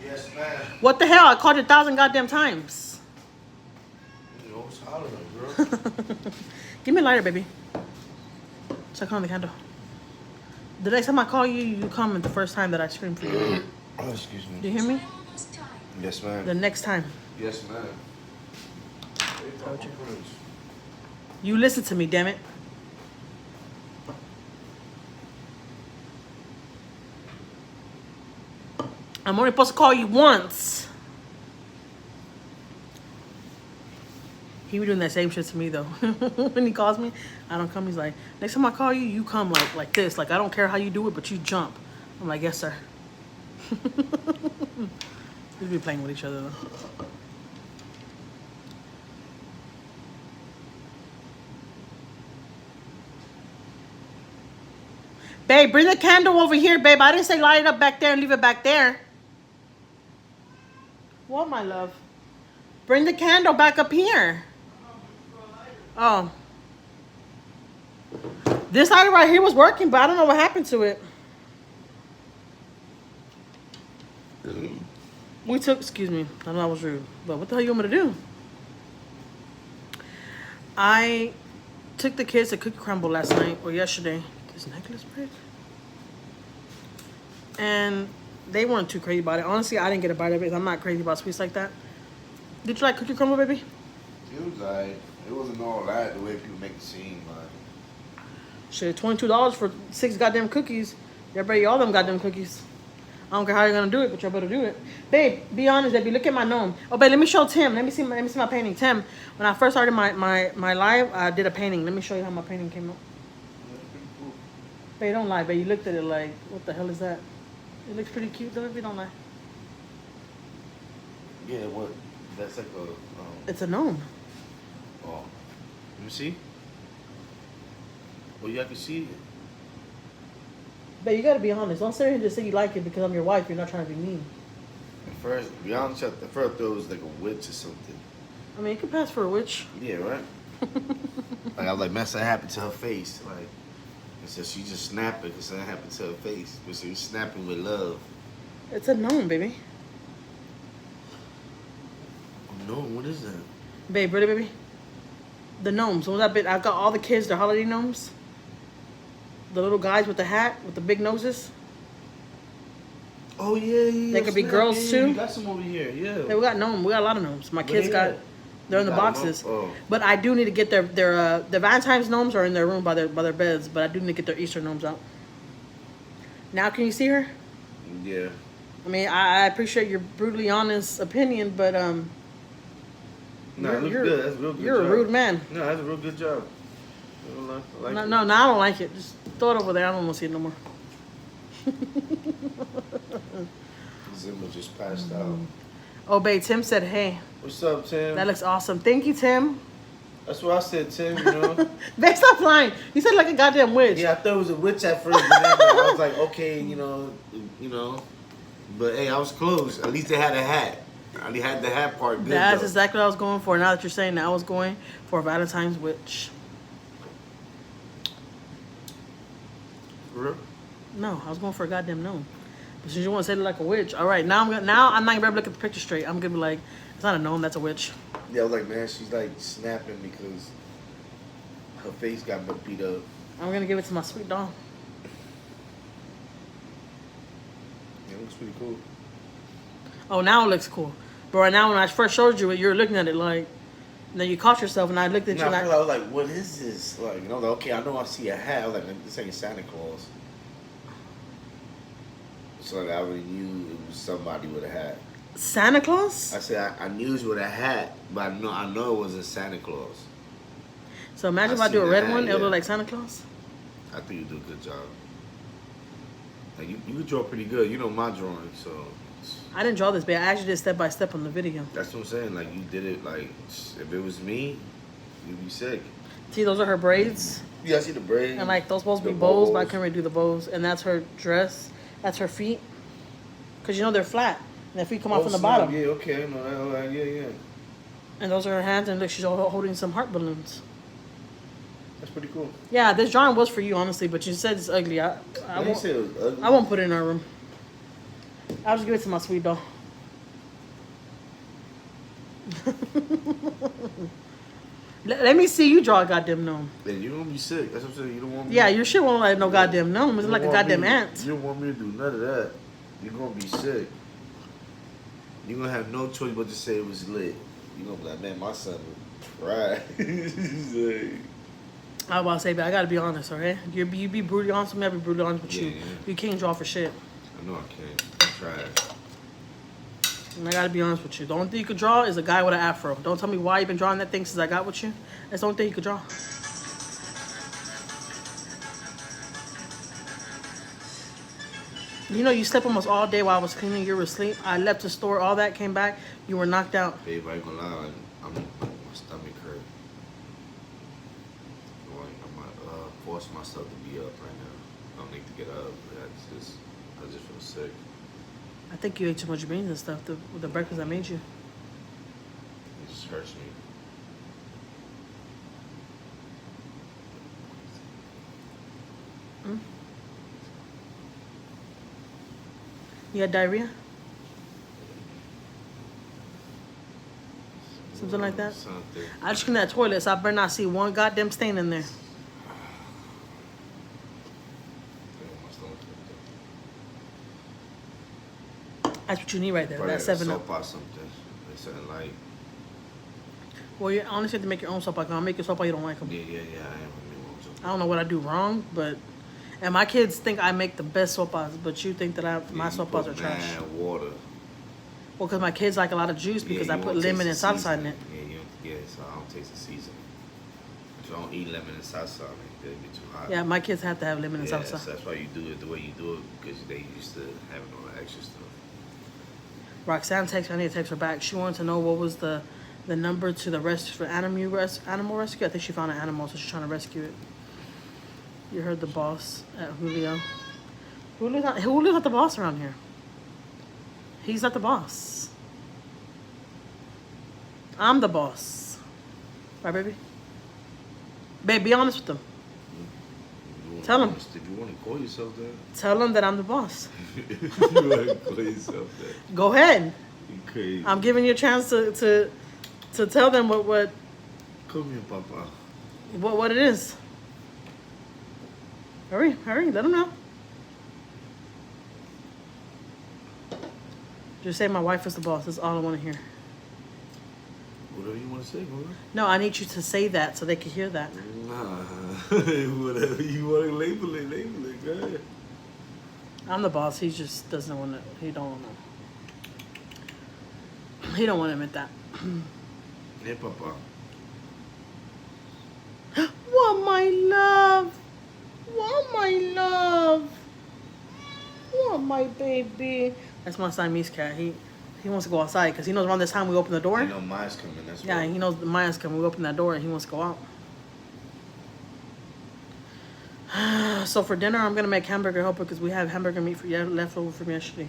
Yes, ma'am. What the hell? I called you 1,000 goddamn times. You always hollering, girl. Give me a lighter, baby. So I call on the candle. The next time I call you, you comment the first time that I scream for you. Oh, excuse me. Do you hear me? Yes, ma'am. The next time. Yes, ma'am. Told you. You listen to me, damn it. I'm only supposed to call you once. He be doing that same shit to me though. When he calls me, I don't come. He's like, next time I call you, you come like this. Like I don't care how you do it, but you jump. I'm like, yes, sir. We be playing with each other though. Babe, bring the candle over here, babe. I didn't say light it up back there and leave it back there. What, my love? Bring the candle back up here. Oh. This lighter right here was working, but I don't know what happened to it. We took, excuse me, I know I was rude, but what the hell you want me to do? I took the kids to cookie crumble last night, or yesterday. This necklace break? And they weren't too crazy about it. Honestly, I didn't get a bite of it. I'm not crazy about sweets like that. Did you like cookie crumble, baby? It was like, it wasn't all that the way people make it seem, like. Shit, $22 for 6 goddamn cookies. Y'all better eat all them goddamn cookies. I don't care how you're gonna do it, but y'all better do it. Babe, be honest, baby. Look at my gnome. Oh, babe, let me show Tim. Let me see my painting. Tim, when I first started my live, I did a painting. Let me show you how my painting came out. Cool. Babe, don't lie, babe. You looked at it like, what the hell is that? It looks pretty cute, though, if you don't lie. Yeah, what? That's like a. It's a gnome. Oh. Let me see. Well, you have to see it. Babe, you gotta be honest. Don't sit here and just say you like it because I'm your wife. You're not trying to be mean. At first, to be honest, at first I thought it was like a witch or something. I mean, you could pass for a witch. Yeah, right? Like, I was like, man, something happened to her face. Like, and so she just snapping because something happened to her face. But she was snapping with love. It's a gnome, baby. Oh, no, what is that? Babe, really, baby? The gnomes. What was that bit? I got all the kids, their holiday gnomes. The little guys with the hat, with the big noses. Oh, yeah. They could be girls, yeah, too. We got some over here, yeah. Hey, we got gnomes. We got a lot of gnomes. My kids got... They're in the boxes. Oh. But I do need to get their Valentine's gnomes are in their room by their beds, but I do need to get their Easter gnomes out. Now can you see her? Yeah. I mean, I appreciate your brutally honest opinion, but No, it looks good. That's a real good you're job. a rude man. No, that's a real good job. I like No, it. no, I don't like it. Just throw it over there. I don't want to see it no more. Zimmer just passed out. Oh, babe, Tim said, hey. What's up, Tim? That looks awesome. Thank you, Tim. That's what I said, Tim, you know? Babe, stop lying. You said like a goddamn witch. Yeah, I thought it was a witch at first, but then I was like, okay, you know. But hey, I was close. At least they had a hat. I only had the hat part good. That's though. exactly what I was going for. Now that you're saying that, I was going for a Valentine's witch. For real? No, I was going for a goddamn gnome. But since you want to say it like a witch, all right. Now I'm not gonna be able to look at the picture straight. I'm gonna be like, it's not a gnome, that's a witch. Yeah, I was like, man, she's like snapping because her face got beat up. I'm gonna give it to my sweet doll. Yeah, it looks pretty cool. Oh, now it looks cool. But right now, when I first showed you it, you were looking at it like, and then you caught yourself, and I looked at you I like, was like, what is this? Like, you know, like, okay, I know I see a hat. I was like, this ain't Santa Claus. So like, I already knew it was somebody with a hat. Santa Claus? I said I knew it was with a hat, but I know it wasn't Santa Claus. So imagine if I do a red one, it'll look like Santa Claus. I think you do a good job. Like you draw pretty good. You know my drawing, so. I didn't draw this, but I actually did step by step on the video. That's what I'm saying. Like you did it. Like if it was me, you'd be sick. See, those are her braids. Yeah, I see the braids. And like those supposed to be bows, but I couldn't really do the bows. And that's her dress. That's her feet. Cause you know they're flat. And their feet come off from the bottom. Yeah, okay, I know that. Yeah. And those are her hands, and look, she's holding some heart balloons. That's pretty cool. Yeah, this drawing was for you, honestly, but you said it's ugly. I won't say it was ugly. I won't put it in our room. I'll just give it to my sweet doll. Let me see you draw a goddamn gnome. Yeah, you don't be sick. That's what I'm saying. You don't want me. Yeah, your shit won't like no goddamn gnome. It's like a goddamn ant. You don't want me to do none of that. You're gonna be sick. You're gonna have no choice but to say it was lit. You're gonna be like, man, my son was right. I was about to say, but I gotta be honest, alright? You be brutally honest with me, I be brutally honest with you. Yeah. You can't draw for shit. I know I can't. I'm trash. And I gotta be honest with you. The only thing you could draw is a guy with an afro. Don't tell me why you've been drawing that thing since I got with you. That's the only thing you could draw. You know, you slept almost all day while I was cleaning. You were asleep. I left the store, all that, came back. You were knocked out. Babe, I ain't gonna lie. My stomach hurt. I might force myself to be up right now. I don't need to get up. I just feel sick. I think you ate too much beans and stuff with the breakfast I made you. It just hurts me. You had diarrhea? Something like that? Something. I just cleaned that toilet, so I better not see one goddamn stain in there. That's what you need right there. That's 7 Up. Soap or something. It's something like. Well, you honestly have to make your own soap. I'll make your soap. You don't like them. Yeah. I don't know what I do wrong, but and my kids think I make the best soap bars, but you think that my soap bars are trash. Water. Well, because my kids like a lot of juice because I put lemon and salsa in it. Yeah, so I don't taste the seasoning. So I don't eat lemon and salsa. They'll be too hot. Yeah, my kids have to have lemon and salsa. So that's why you do it the way you do it because they used to having all the extra stuff. Roxanne texted me. I need to text her back. She wanted to know what was the number to the rescue for animal rescue. I think she found an animal, so she's trying to rescue it. You heard the boss at Julio. Julio's not the boss around here. He's not the boss. I'm the boss. Right, baby? Babe, be honest with them. Tell him. If you want to call yourself that. Tell him that I'm the boss. If you want to call yourself that. Go ahead. You crazy. I'm giving you a chance to tell them what. Come here, Papa. What it is. Hurry, let them know. Just say my wife is the boss. That's all I want to hear. Whatever you want to say, bro. No, I need you to say that so they can hear that. Nah. Whatever you want to label it, go ahead. I'm the boss. He just doesn't want to. He don't want to. He don't want to admit that. Hey, Papa. What, my love? What, my love? What, my baby? That's my Siamese cat. He wants to go outside because he knows around this time we open the door. You know Maya's coming. That's Yeah, right. he knows the Maya's coming. We open that door and he wants to go out. So for dinner, I'm gonna make hamburger helper because we have hamburger meat left over from yesterday.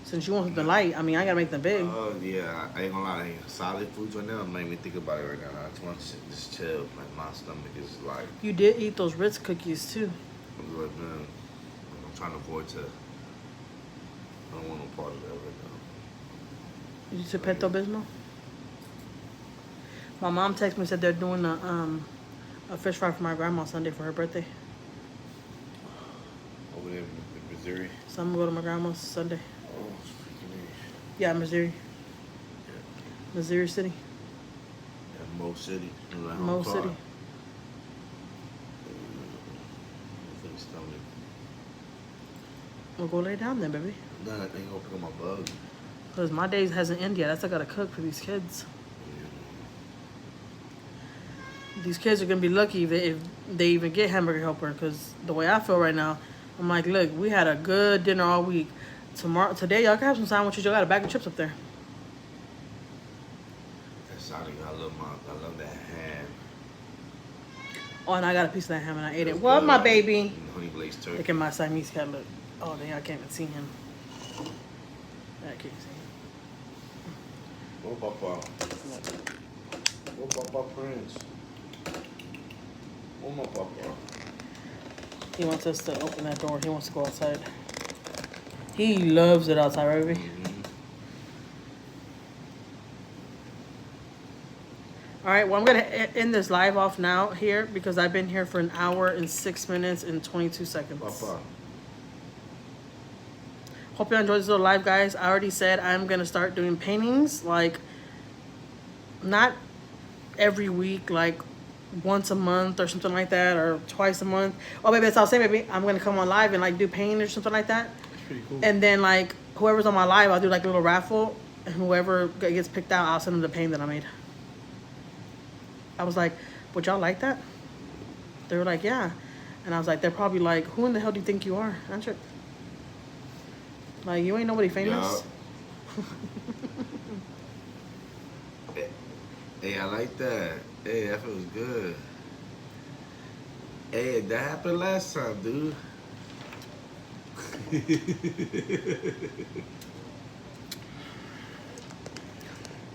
Since you want the light, I mean, I gotta make them big. Oh yeah, I ain't gonna lie. Solid foods right now. I'm not even thinking about it right now. I just want to just chill. Like my stomach is like. You did eat those Ritz cookies too. I'm like, man, I'm trying to avoid to. I don't want no part of that right now. You took Pepto Bismol? My mom texted me and said they're doing a fish fry for my grandma Sunday for her birthday. Over there in Missouri. So I'm gonna go to my grandma's Sunday. Oh, freaking Yeah, Missouri. Yeah. Missouri City. Yeah, Mo City. Like Mo Collad. City. I think stomach. We'll go lay down then, baby. Nah, I think I'll pick up my bug. Because my days hasn't ended yet. I still got to cook for these kids. These kids are going to be lucky if they even get hamburger helper. Because the way I feel right now, I'm like, look, we had a good dinner all week. Today, y'all can have some sandwiches. Y'all got a bag of chips up there. That Sonic, I love that ham. Oh, and I got a piece of that ham and I ate it. That's What, good, my like, baby? Honey glazed turkey. Look at my Siamese cat. Look. Oh, dang, I can't even see him. I can't see Go, Papa. him. Go, Papa Prince. Go, my Papa. He wants us to open that door. He wants to go outside. He loves it outside, right, baby? All right, well, I'm going to end this live off now here because I've been here for an hour and 6 minutes and 22 seconds. Papa. Hope you enjoyed this little live, guys. I already said I'm going to start doing paintings, like, not every week, like once a month or something like that, or twice a month. Oh, baby, that's all I'm saying, baby. I'm going to come on live and, like, do painting or something like that. That's pretty cool. And then, like, whoever's on my live, I'll do, like, a little raffle. And whoever gets picked out, I'll send them the painting that I made. I was like, would y'all like that? They were like, yeah. And I was like, they're probably like, who in the hell do you think you are? I'm sure. Like, you ain't nobody famous. Yeah. Hey, I like that. Hey, that feels good. Hey, that happened last time, dude.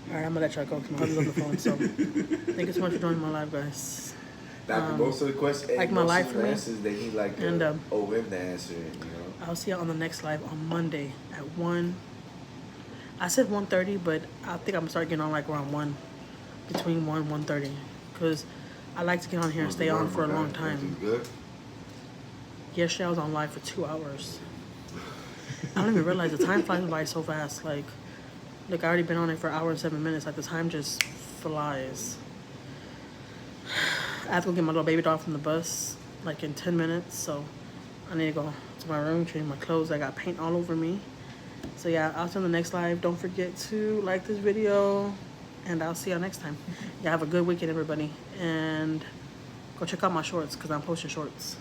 All right, I'm gonna let y'all go because my husband's on the phone. So, thank you so much for joining my live, guys. Most of the questions, like my life for me. answers that he like And, him to answer, you know. I'll see you on the next live on Monday at 1. I said 1:30, but I think I'm gonna start getting on like around 1, between 1 and 1:30, because I like to get on here and stay on for a long time. Good. Yesterday I was on live for 2 hours. I don't even realize the time flies by so fast. Like I already been on it for an hour and 7 minutes. Like the time just flies. I have to go get my little baby doll from the bus like in 10 minutes. So I need to go to my room, change my clothes. I got paint all over me. So yeah, I'll see you on the next live. Don't forget to like this video, and I'll see y'all next time. Yeah, have a good weekend, everybody. And go check out my shorts because I'm posting shorts.